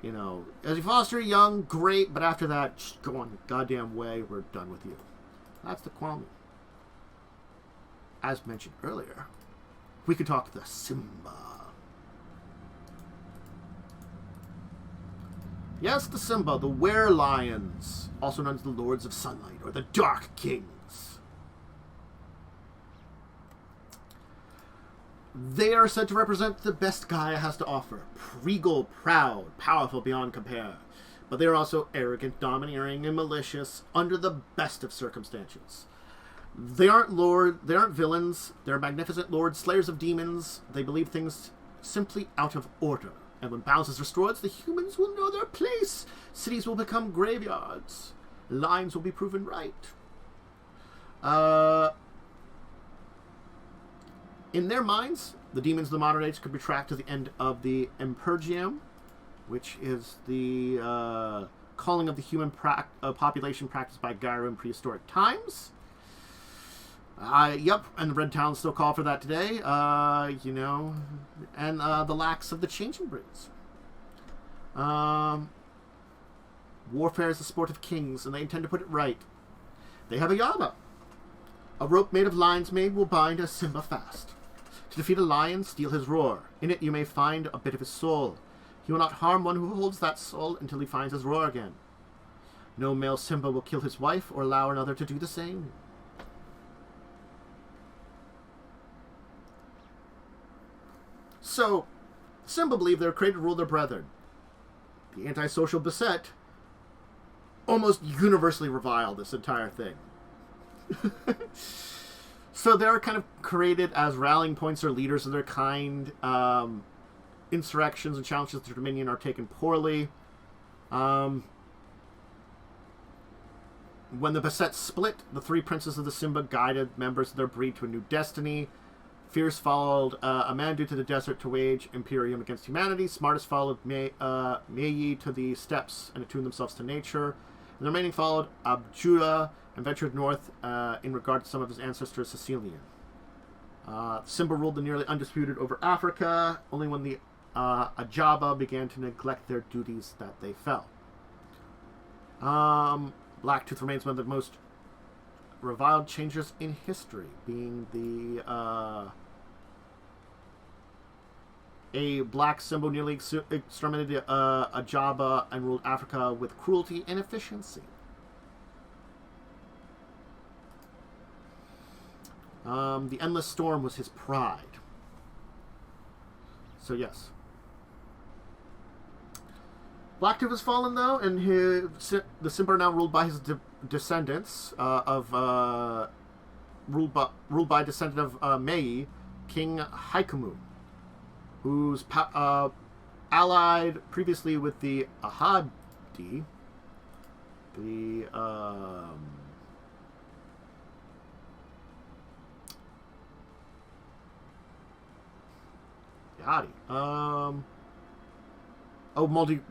as you foster a young, great, but after that, just go on your goddamn way, we're done with you. That's the Qualmy. As mentioned earlier, we could talk the Simba. Yes, the Simba, the Werelions, also known as the Lords of Sunlight, or the Dark Kings. They are said to represent the best Gaia has to offer. Regal, proud, powerful beyond compare. But they are also arrogant, domineering, and malicious under the best of circumstances. They aren't villains. They're magnificent lords, slayers of demons. They believe things simply out of order. And when balance is restored, the humans will know their place. Cities will become graveyards. Lines will be proven right. In their minds, the demons of the modern age could be tracked to the end of the Empergium, which is the calling of the human population practiced by Gaia in prehistoric times. Yep, and the Red Towns still call for that today, and the lacks of the Changing Breeds. Warfare is the sport of kings, and they intend to put it right. They have a Yava. A rope made of lion's mane will bind a Simba fast. To defeat a lion, steal his roar. In it you may find a bit of his soul. He will not harm one who holds that soul until he finds his roar again. No male Simba will kill his wife or allow another to do the same. So, Simba believed they were created to rule their brethren. The antisocial Bastet almost universally reviled this entire thing. So they're kind of created as rallying points or leaders of their kind. Insurrections and challenges to dominion are taken poorly. When the Bastet split, the three princes of the Simba guided members of their breed to a new destiny. Fierce followed Amandu to the desert to wage imperium against humanity. Smartest followed Meyi to the steppes and attuned themselves to nature. And the remaining followed Abjuda and ventured north in regard to some of his ancestors Sicilian. Simba ruled the nearly undisputed over Africa, only when the Ajaba began to neglect their duties that they fell. Blacktooth remains one of the most reviled changes in history, being the a black Simba nearly exterminated Ajaba and ruled Africa with cruelty and efficiency. The Endless Storm was his pride. So yes. Blacktooth has fallen, though, and the Simba are now ruled by his descendants ruled by descendant of Mei, King Haikumu, who's allied previously with the Ahadi,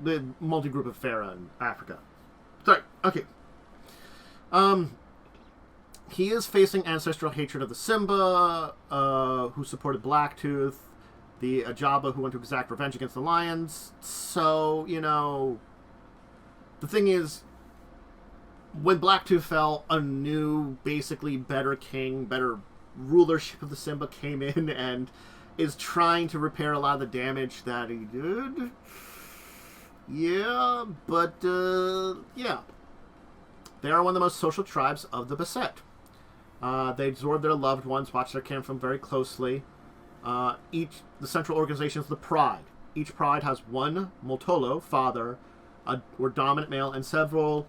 the multi-group of Fera in Africa. Sorry, okay. He is facing ancestral hatred of the Simba, who supported Blacktooth, the Ajaba, who went to exact revenge against the Lions. So, you know, the thing is, when Blacktooth fell, a new, basically better king, better rulership of the Simba came in and is trying to repair a lot of the damage that he did. Yeah, but, yeah. They are one of the most social tribes of the Bastet. They absorb their loved ones, watch their camp from very closely. The central organization is the Pride. Each Pride has one Moltolo, father, or dominant male, and several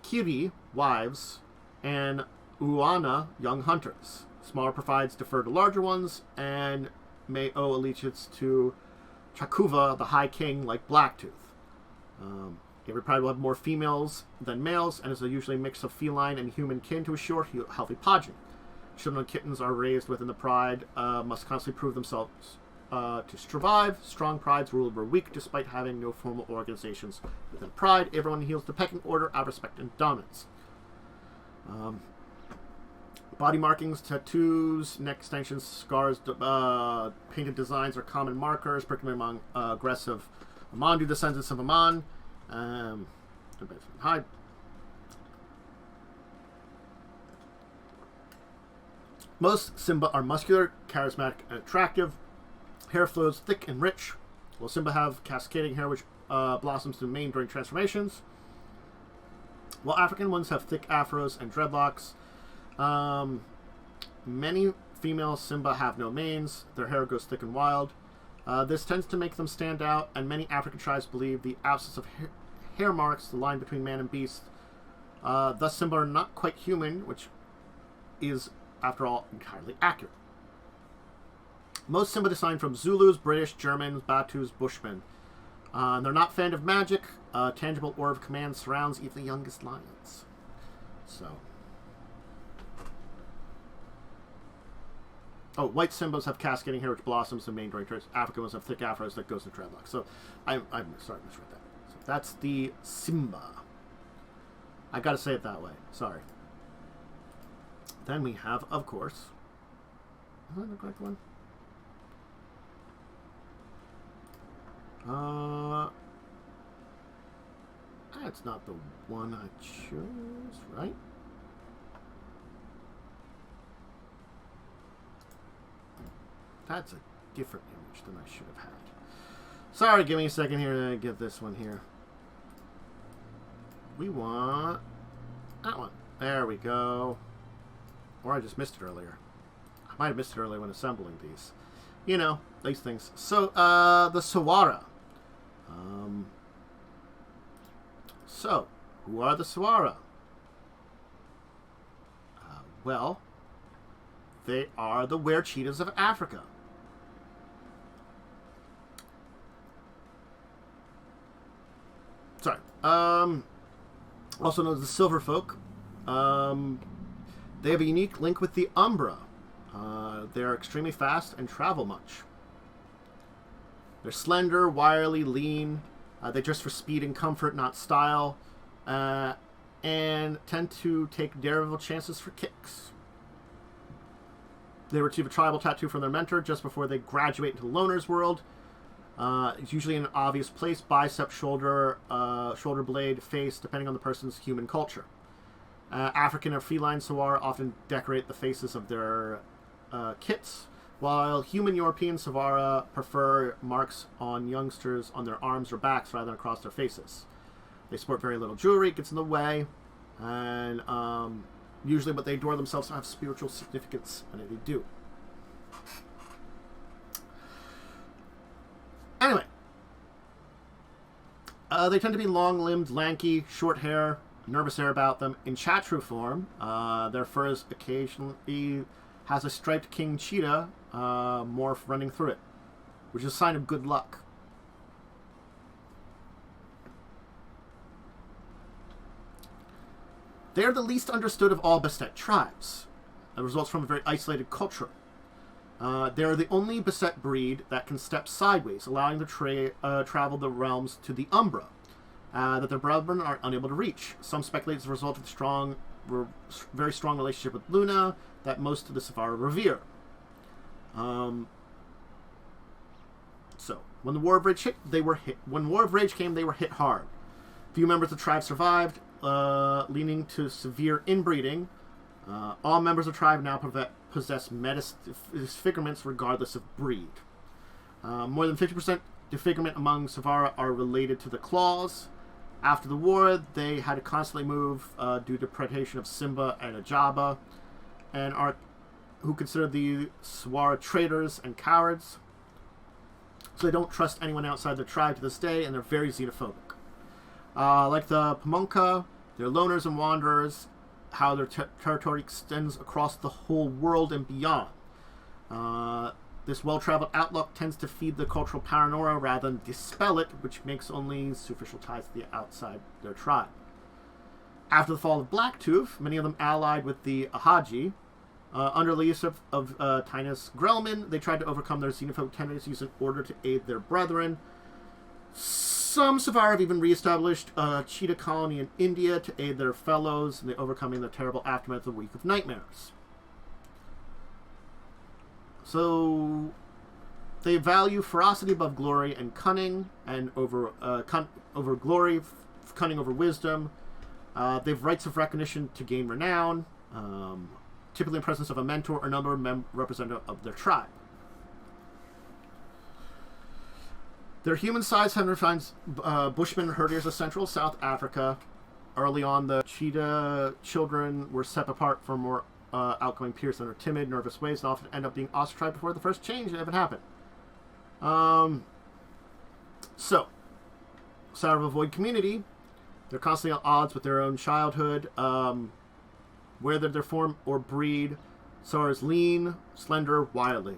Kiri, wives, and Uana, young hunters. Smaller provides defer to larger ones, and may owe allegiance to Chakuva, the High King, like Blacktooth. Every pride will have more females than males, and is usually a mix of feline and human kin to assure healthy progeny. Children and kittens are raised within the pride, must constantly prove themselves to survive. Strong prides rule over weak, despite having no formal organizations within pride. Everyone heals the pecking order out of respect and dominance. Body markings, tattoos, neck extensions, scars, painted designs are common markers, particularly among aggressive Amandu descendants of Aman. Hide. Most Simba are muscular, charismatic, and attractive. Hair flows thick and rich, while Simba have cascading hair which blossoms to the mane during transformations. While African ones have thick afros and dreadlocks. Many female Simba have no manes. Their hair goes thick and wild. This tends to make them stand out, and many African tribes believe the absence of hair marks the line between man and beast. Thus, Simba are not quite human, which is, after all, entirely accurate. Most Simba descend from Zulus, British, Germans, Batus, Bushmen. They're not fond of magic. Tangible aura of command surrounds even the youngest lions. So... Oh, white Simbas have cascading hair which blossoms the main during traits. African ones have thick afros that goes to dreadlocks. So, I'm sorry, I misread that. So that's the Simba. I gotta say it that way. Sorry. Then we have, of course... Is that the correct one? That's not the one I chose, right? That's a different image than I should have had. Sorry, give me a second here to get this one here. We want that one. There we go. Or I just missed it earlier. I might have missed it earlier when assembling these. You know, these things. So, the Sawara. So, who are the Sawara? Well, they are the were-cheetahs of Africa. Sorry. Also known as the Silver Folk. They have a unique link with the Umbra. They are extremely fast and travel much. They're slender, wiry, lean. They dress for speed and comfort, not style. And tend to take daredevil chances for kicks. They receive a tribal tattoo from their mentor just before they graduate into the Loner's world. It's usually in an obvious place: bicep, shoulder, shoulder blade, face, depending on the person's human culture. African or feline Sawara often decorate the faces of their kits, while human European Sawara prefer marks on youngsters on their arms or backs rather than across their faces. They sport very little jewelry, it gets in the way, and usually what they adore themselves have spiritual significance, and they do. Anyway, they tend to be long-limbed, lanky, short hair, nervous hair about them. In chatru form, their fur occasionally has a striped king cheetah morph running through it, which is a sign of good luck. They are the least understood of all Bastet tribes. That results from a very isolated culture. They are the only Bastet breed that can step sideways, allowing them to travel the realms to the Umbra, that their brethren are unable to reach. Some speculate as a result of the very strong relationship with Luna that most of the Sawara revere. So, when the War of Rage came, they were hit hard. Few members of the tribe survived, leading to severe inbreeding. All members of the tribe now possess disfigurements regardless of breed. More than 50% disfigurement among Sawara are related to the claws. After the war, they had to constantly move due to predation of Simba and Ajaba, and who consider the Sawara traitors and cowards. So they don't trust anyone outside their tribe to this day, and they're very xenophobic. Like the Pamonka, they're loners and wanderers, how their territory extends across the whole world and beyond. This well-traveled outlook tends to feed the cultural paranoia rather than dispel it, which makes only superficial ties to the outside their tribe. After the fall of Blacktooth, many of them allied with the Ahaji. Under the leadership of Tinus Grellman, they tried to overcome their xenophobic tendencies in order to aid their brethren. Some Sawara have even re-established a cheetah colony in India to aid their fellows in the overcoming the terrible aftermath of the Week of Nightmares. So, they value ferocity above glory and cunning, and over glory, cunning over wisdom. They have rights of recognition to gain renown, typically in presence of a mentor or another representative of their tribe. Their human-sized hunter finds Bushmen and herders of Central South Africa. Early on, the cheetah children were set apart from more outgoing peers that are timid, nervous ways, and often end up being ostracized before the first change ever happened. So, out of a void community, they're constantly at odds with their own childhood, whether their form or breed. Sawara's lean, slender, wily.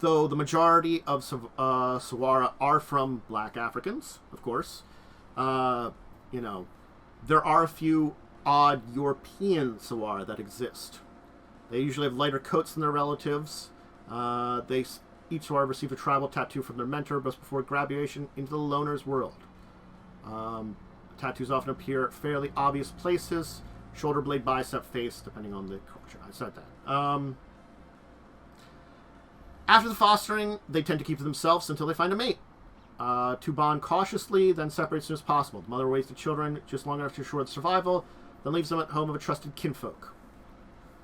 Though the majority of Sawara are from black Africans, of course, there are a few odd European Sawara that exist. They usually have lighter coats than their relatives. Each Sawara receive a tribal tattoo from their mentor just before graduation into the Loner's world. Tattoos often appear at fairly obvious places: shoulder blade, bicep, face, depending on the culture. I said that. After the fostering, they tend to keep to themselves until they find a mate. To bond cautiously, then separate as soon as possible. The mother waits the children just long enough to assure their survival, then leaves them at home of a trusted kinfolk.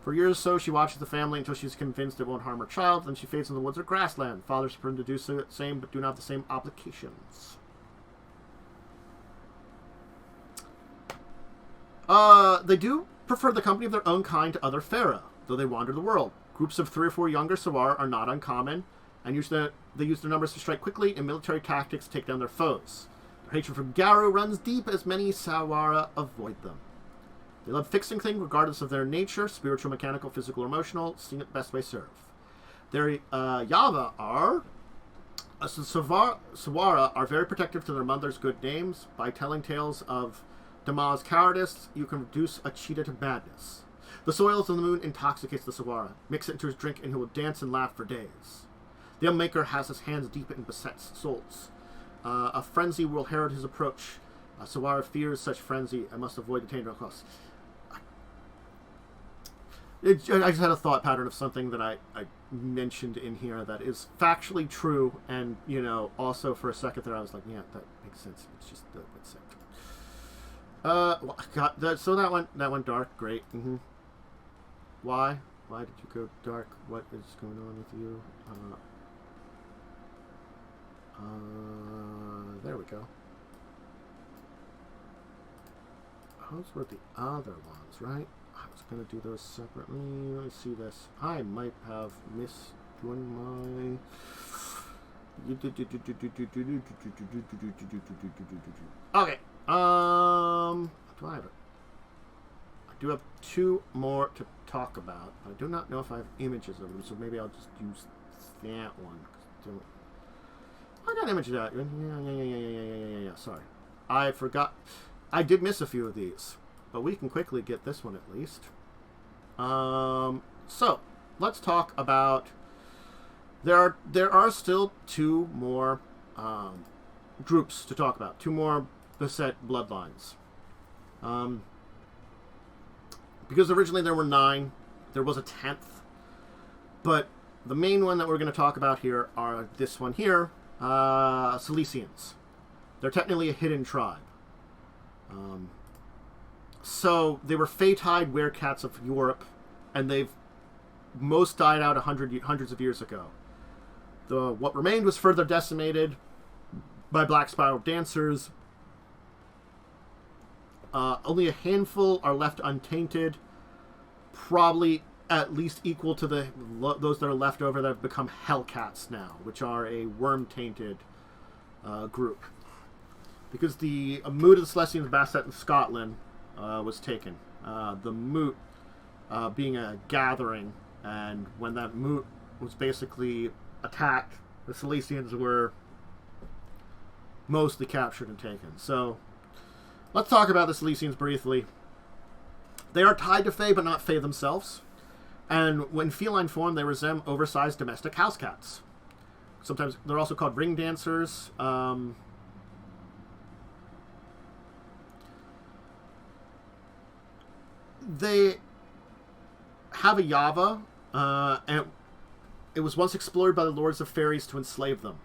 For years or so, she watches the family until she's convinced it won't harm her child, then she fades in the woods or grassland. Fathers prefer to do the same, but do not have the same obligations. They do prefer the company of their own kind to other Fera, though they wander the world. Groups of 3 or 4 younger Sawara are not uncommon, and they use their numbers to strike quickly in military tactics to take down their foes. Their hatred for Garu runs deep, as many Sawara avoid them. They love fixing things regardless of their nature, spiritual, mechanical, physical, or emotional, seeing it the best way serve. Their Yava are... Sawara are very protective to their mother's good names. By telling tales of Dama's cowardice, you can reduce a cheetah to madness. The soils of the moon intoxicates the Sawara. Mix it into his drink and he will dance and laugh for days. The Unmaker has his hands deep in Bastet's souls. A frenzy will herald his approach. Sawara fears such frenzy and must avoid the danger at all costs. I just had a thought pattern of something that I mentioned in here that is factually true, and, also for a second there I was like, yeah, that makes sense. It's just what's sick. Well, God, so that went dark. Great. Why? Why did you go dark? What is going on with you? There we go. Those were the other ones, right? I was going to do those separately. Let me see this. I might have missed one Okay. Do I have it? I do have 2 more to talk about. I do not know if I have images of them, so maybe I'll just use that one. I got images of that. Yeah. Sorry. I forgot. I did miss a few of these, but we can quickly get this one at least. So let's talk about. There are still 2 more groups to talk about. 2 more Bastet bloodlines. Because originally there were 9, there was a 10th, but the main one that we're going to talk about here are this one here, Silesians. They're technically a hidden tribe. So they were Fey-tide werecats of Europe, and they've most died out hundreds of years ago. What remained was further decimated by Black Spiral dancers. Only a handful are left untainted, probably at least equal to those that are left over that have become Hellcats now, which are a worm-tainted group. Because the moot of the Silesians Bastet in Scotland was taken. The moot being a gathering, and when that moot was basically attacked, the Silesians were mostly captured and taken. So let's talk about the Silesians briefly. They are tied to Fey, but not Fey themselves. And when feline form, they resemble oversized domestic house cats. Sometimes they're also called ring dancers. They have a Yava, and it was once explored by the Lords of Fairies to enslave them.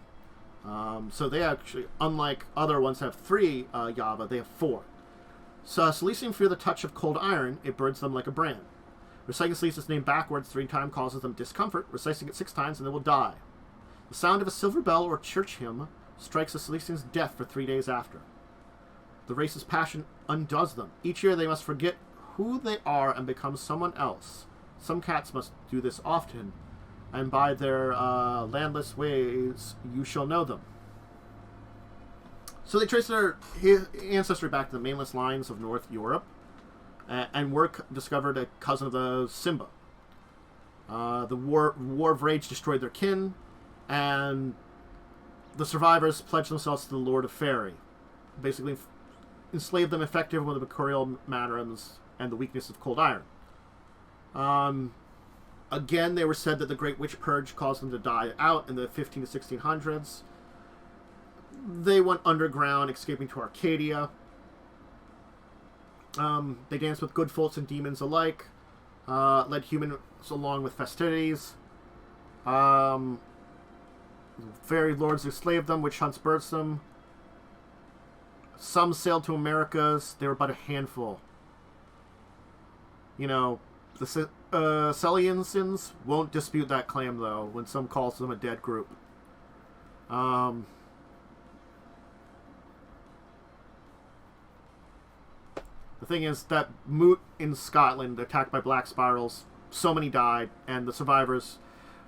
So they actually, unlike other ones that have 3 Yava, they have 4. So Silesian fear the touch of cold iron. It burns them like a brand. Reciting Silesian's name backwards 3 times causes them discomfort. Reciting it 6 times and they will die. The sound of a silver bell or church hymn strikes the Silesians deaf for 3 days after. The race's passion undoes them. Each year they must forget who they are and become someone else. Some cats must do this often, and by their landless ways you shall know them. So they trace their ancestry back to the mainless lines of North Europe, and were discovered a cousin of the Simba. The war of Rage destroyed their kin, and the survivors pledged themselves to the Lord of Fairy, basically enslaved them effectively with the mercurial mannerings and the weakness of cold iron. Again, they were said that the Great Witch Purge caused them to die out in the 15 to 1600s. They went underground, escaping to Arcadia. They danced with good folks and demons alike, led humans along with festivities. Fairy lords enslaved them, witch hunts birthed them. Some sailed to Americas. They were but a handful. The Silesians won't dispute that claim, though, when some calls them a dead group. The thing is that moot in Scotland, attacked by black spirals, so many died, and the survivors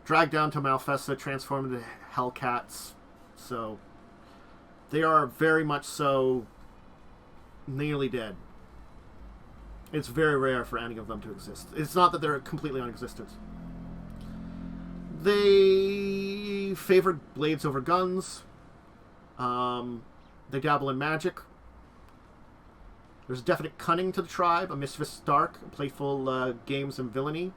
dragged down to Malfesta, transformed into Hellcats. So they are very much so nearly dead. It's very rare for any of them to exist. It's not that they're completely non-existent. They favored blades over guns. They dabble in magic. There's definite cunning to the tribe, a mischievous dark, playful games and villainy.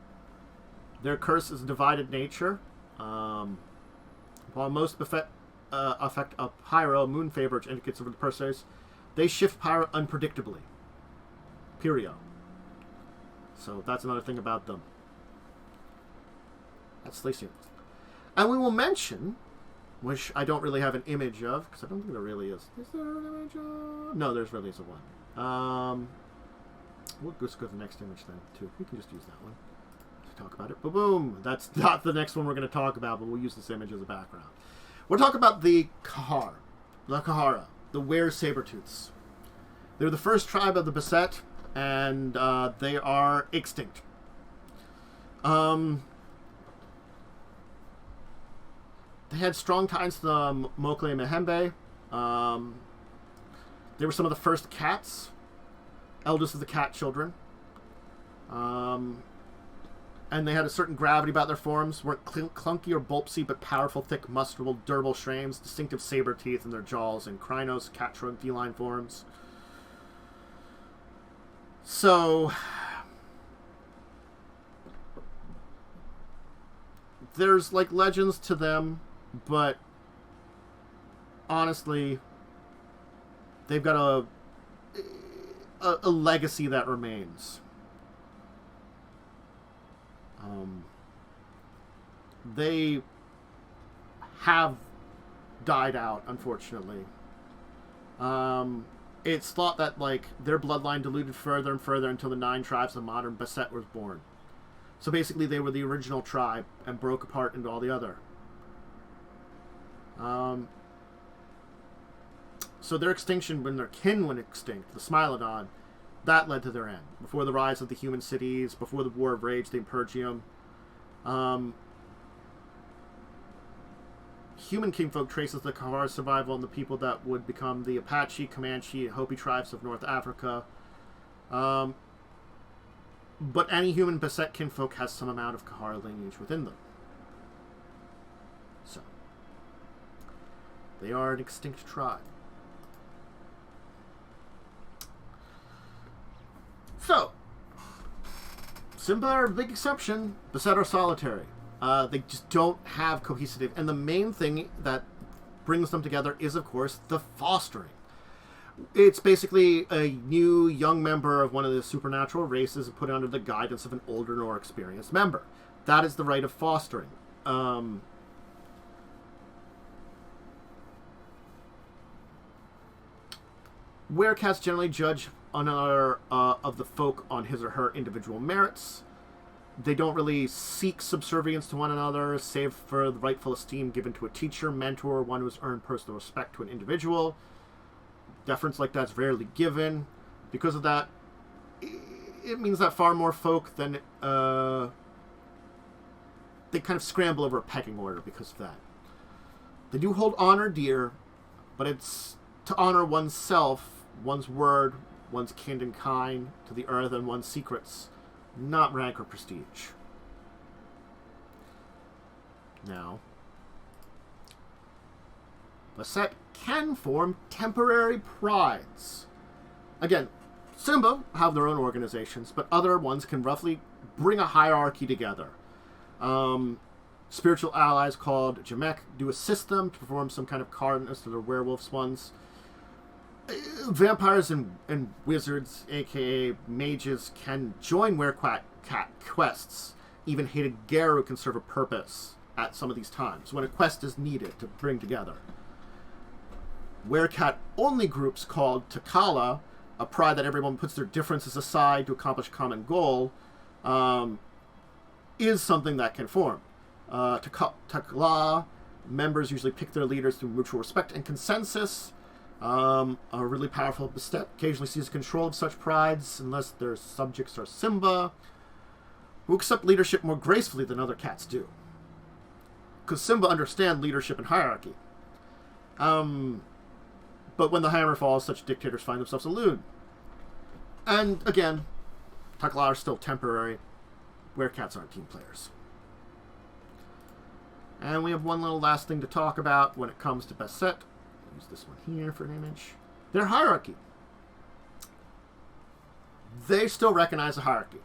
Their curse is a divided nature. While most affect a pyro, moon favor, which indicates over the Persers, they shift pyro unpredictably. Pryio. So that's another thing about them. That's Slacian. And we will mention, which I don't really have an image of, because I don't think there really is. Is there an image of? No, there's really isn't one. We'll just go to the next image then, too. We can just use that one to talk about it. Boom! That's not the next one we're going to talk about, but we'll use this image as a background. We're talking about the Kahar. The Kahara. The Were-Sabertooths. They're the first tribe of the Bastet, and they are extinct. They had strong ties to the Mokle and Mahembe. They were some of the first cats, eldest of the cat children. And they had a certain gravity about their forms, weren't clunky or bulbsy, but powerful, thick, muscular, durable frames, distinctive saber teeth in their jaws, and crinos, cat trunk, feline forms. So there's like legends to them, but honestly, they've got a legacy that remains. They have died out, unfortunately. It's thought that like their bloodline diluted further and further until the 9 tribes of modern Bastet was born. So basically, they were the original tribe and broke apart into all the other. So their extinction, when their kin went extinct, the Smilodon, that led to their end. Before the rise of the human cities, before the War of Rage, the Impergium. Human kinfolk traces the Kahar survival and the people that would become the Apache, Comanche, and Hopi tribes of North Africa. But any human Basset kinfolk has some amount of Kahar lineage within them. So, they are an extinct tribe. So, Simba are a big exception. Basset are solitary. They just don't have cohesive. And the main thing that brings them together is, of course, the fostering. It's basically a new young member of one of the supernatural races put under the guidance of an older, more experienced member. That is the rite of fostering. Werecats generally judge another of the folk on his or her individual merits. They don't really seek subservience to one another, save for the rightful esteem given to a teacher, mentor, or one who has earned personal respect to an individual. Deference like that's rarely given. Because of that, it means that far more folk than they kind of scramble over a pecking order because of that. They do hold honor dear, but it's to honor oneself, one's word, one's kin and kind to the earth, and one's secrets, not rank or prestige. Now, Basset can form temporary prides. Again, Simba have their own organizations, but other ones can roughly bring a hierarchy together. Spiritual allies called Jamek do assist them to perform some kind of cardiness to their werewolves ones. Vampires and wizards, aka mages, can join Werecat quests. Even hated Garu can serve a purpose at some of these times, when a quest is needed to bring together. Werecat-only groups called Takala, a pride that everyone puts their differences aside to accomplish a common goal, is something that can form. Takala members usually pick their leaders through mutual respect and consensus. A really powerful Bastet occasionally seizes control of such prides unless their subjects are Simba. who accept leadership more gracefully than other cats do. Because Simba understand leadership and hierarchy. But when the hammer falls, such dictators find themselves alone. And again, Takla are still temporary, werecats aren't team players. And we have one little last thing to talk about when it comes to Bastet. Use this one here for an image. Their hierarchy. They still recognize a hierarchy.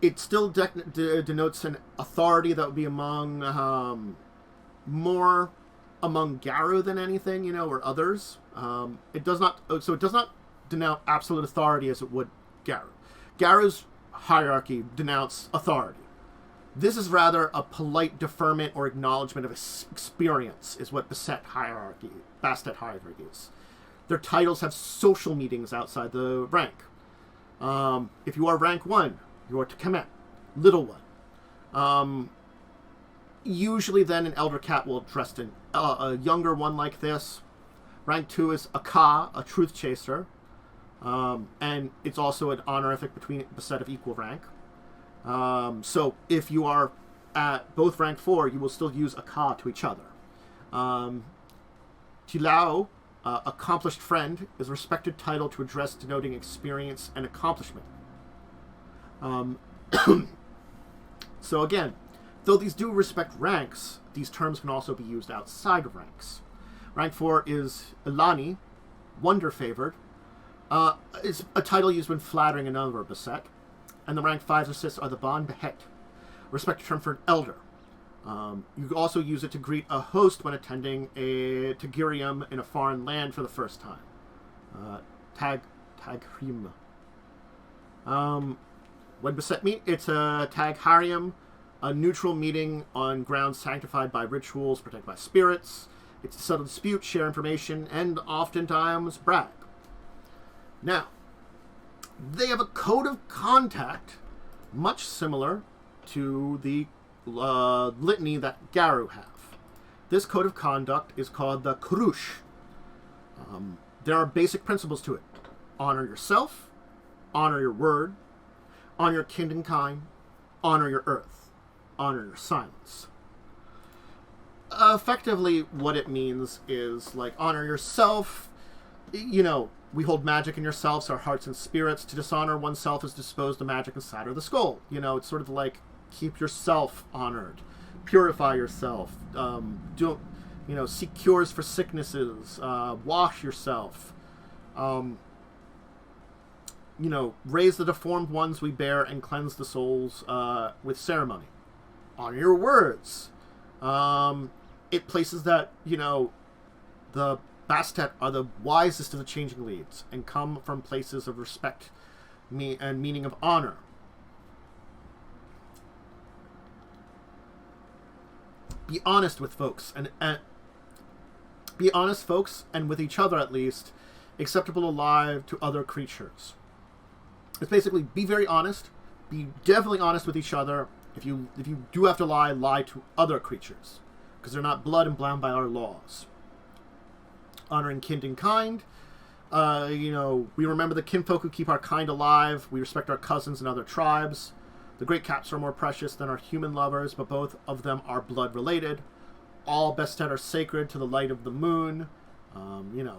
It still denotes an authority that would be among more among Garu than anything, you know, or others. It does not denote absolute authority as it would Garu. Garu's hierarchy denotes authority. This is rather a polite deferment or acknowledgement of experience, is what Bastet hierarchy is. Their titles have social meetings outside the rank. If you are rank 1, you are to Kemet, little one. Usually then an elder cat will address a younger one like this. Rank 2 is a Ka, a truth chaser. And it's also an honorific between a set of equal rank. So if you are at both rank 4, you will still use a Ka to each other. Tilao, accomplished friend, is a respected title to address denoting experience and accomplishment. So again, though these do respect ranks, these terms can also be used outside of ranks. Rank 4 is Ilani, wonder favored. It's a title used when flattering another Bastet. And the rank 5s or 6 are the Bon Behet, respected term for an elder. You also use it to greet a host when attending a Tagirium in a foreign land for the first time. Tagrim. When Bastet meet, it's a Tagharium, a neutral meeting on grounds sanctified by rituals, protected by spirits. It's to settle dispute, share information, and oftentimes brag. Now, they have a code of conduct much similar to the litany that Garu have. This code of conduct is called the Kurush. There are basic principles to it. Honor yourself, honor your word, honor your kind and kind, honor your earth, honor your silence. Effectively, what it means is, like, honor yourself. You know, we hold magic in yourselves, our hearts and spirits. To dishonor oneself is dispose the magic inside of the skull. You know, it's sort of like, keep yourself honored. Purify yourself. Seek cures for sicknesses. Wash yourself. Raise the deformed ones we bear and cleanse the souls with ceremony. Honor your words. It places that, the Bastet are the wisest of the changing leads and come from places of respect and meaning of honor. Be honest with folks and be honest, folks, and with each other at least, acceptable alive to other creatures. It's basically be very honest. Be definitely honest with each other. If you do have to lie, lie to other creatures, because they're not blood and bound by our laws. Honoring kind and kind. We remember the kinfolk who keep our kind alive. We respect our cousins and other tribes. The great cats are more precious than our human lovers, but both of them are blood related. All Bastet are sacred to the light of the moon.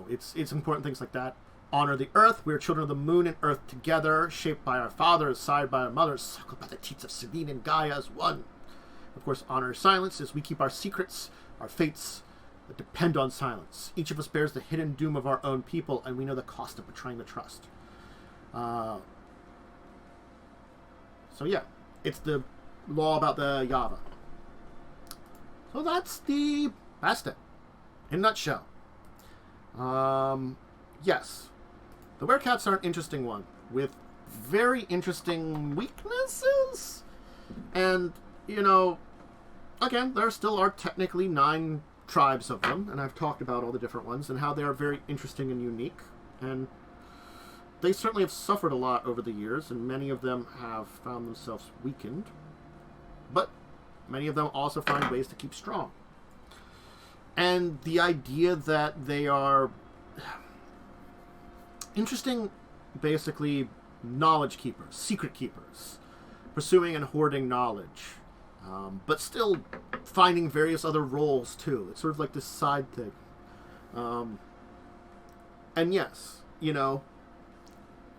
It's important things like that. Honor the earth. We are children of the moon and earth together, shaped by our fathers, sired by our mothers, suckled by the teats of Selene and Gaia as one. Of course, honor silence as we keep our secrets, our fates that depend on silence. Each of us bears the hidden doom of our own people, and we know the cost of betraying the trust. So yeah, it's the law about the Yava. So that's the Bastet in a nutshell. Yes. The werecats are an interesting one, with very interesting weaknesses. And, again, there still are technically 9 tribes of them, and I've talked about all the different ones and how they are very interesting and unique. And they certainly have suffered a lot over the years, and many of them have found themselves weakened. But many of them also find ways to keep strong. And the idea that they are interesting, basically, knowledge keepers, secret keepers, pursuing and hoarding knowledge, but still finding various other roles too. It's sort of like this side thing. And yes, you know,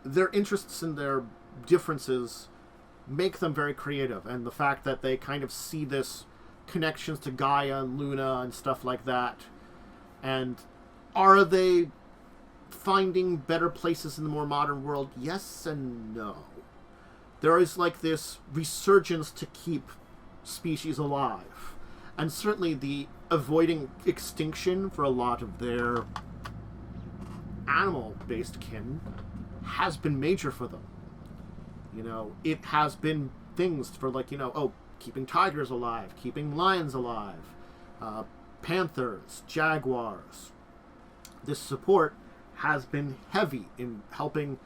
their interests and their differences make them very creative, and the fact that they kind of see this connections to Gaia and Luna and stuff like that, and are they finding better places in the more modern world? Yes and no. There is like this resurgence to keep species alive, and certainly the avoiding extinction for a lot of their animal-based kin has been major for them. You know, it has been things for, like, you know, oh, keeping tigers alive, keeping lions alive, panthers, jaguars. This support has been heavy in helping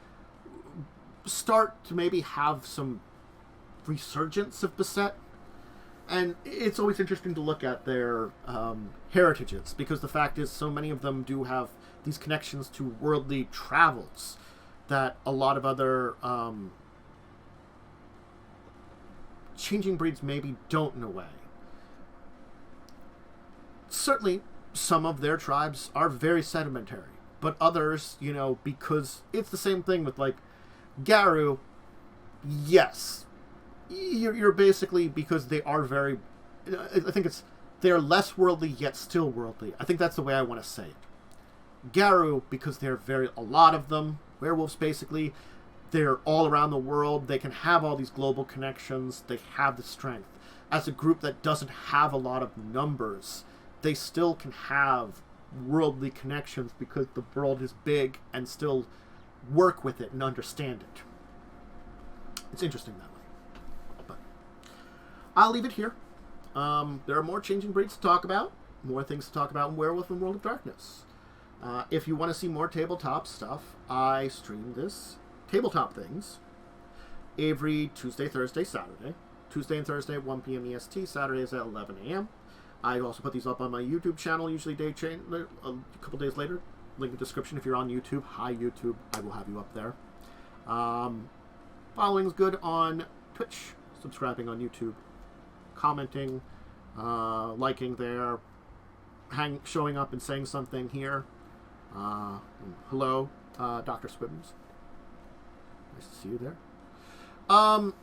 start to maybe have some resurgence of Bastet. And it's always interesting to look at their heritages, because the fact is so many of them do have these connections to worldly travels that a lot of other changing breeds maybe don't in a way. Certainly, some of their tribes are very sedimentary, but others, you know, because it's the same thing with, like, Garu, yes, you're basically, because they are very, I think it's, they're less worldly yet still worldly. I think that's the way I want to say it. Garu, because they're a lot of them, werewolves basically, they're all around the world, they can have all these global connections, they have the strength. As a group that doesn't have a lot of numbers, they still can have worldly connections because the world is big, and still work with it and understand it. It's interesting that way. But I'll leave it here. There are more changing breeds to talk about, more things to talk about in Werewolf and World of Darkness. If you want to see more tabletop stuff, I stream this tabletop things every Tuesday, Thursday, Saturday. Tuesday and Thursday at 1 p.m. EST, Saturdays at 11 a.m. I also put these up on my YouTube channel, usually a couple days later. Link in the description if you're on YouTube. Hi, YouTube. I will have you up there. Following's good on Twitch, subscribing on YouTube, commenting, liking there, showing up and saying something here. Hello, Dr. Swibbins. Nice to see you there. And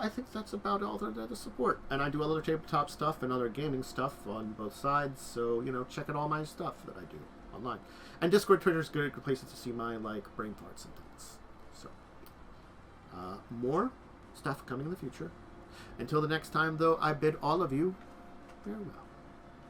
I think that's about all the support. And I do other tabletop stuff and other gaming stuff on both sides, so, you know, check out all my stuff that I do online. And Discord, Twitter is good places to see my, like, brain farts and things. So, more stuff coming in the future. Until the next time, though, I bid all of you farewell.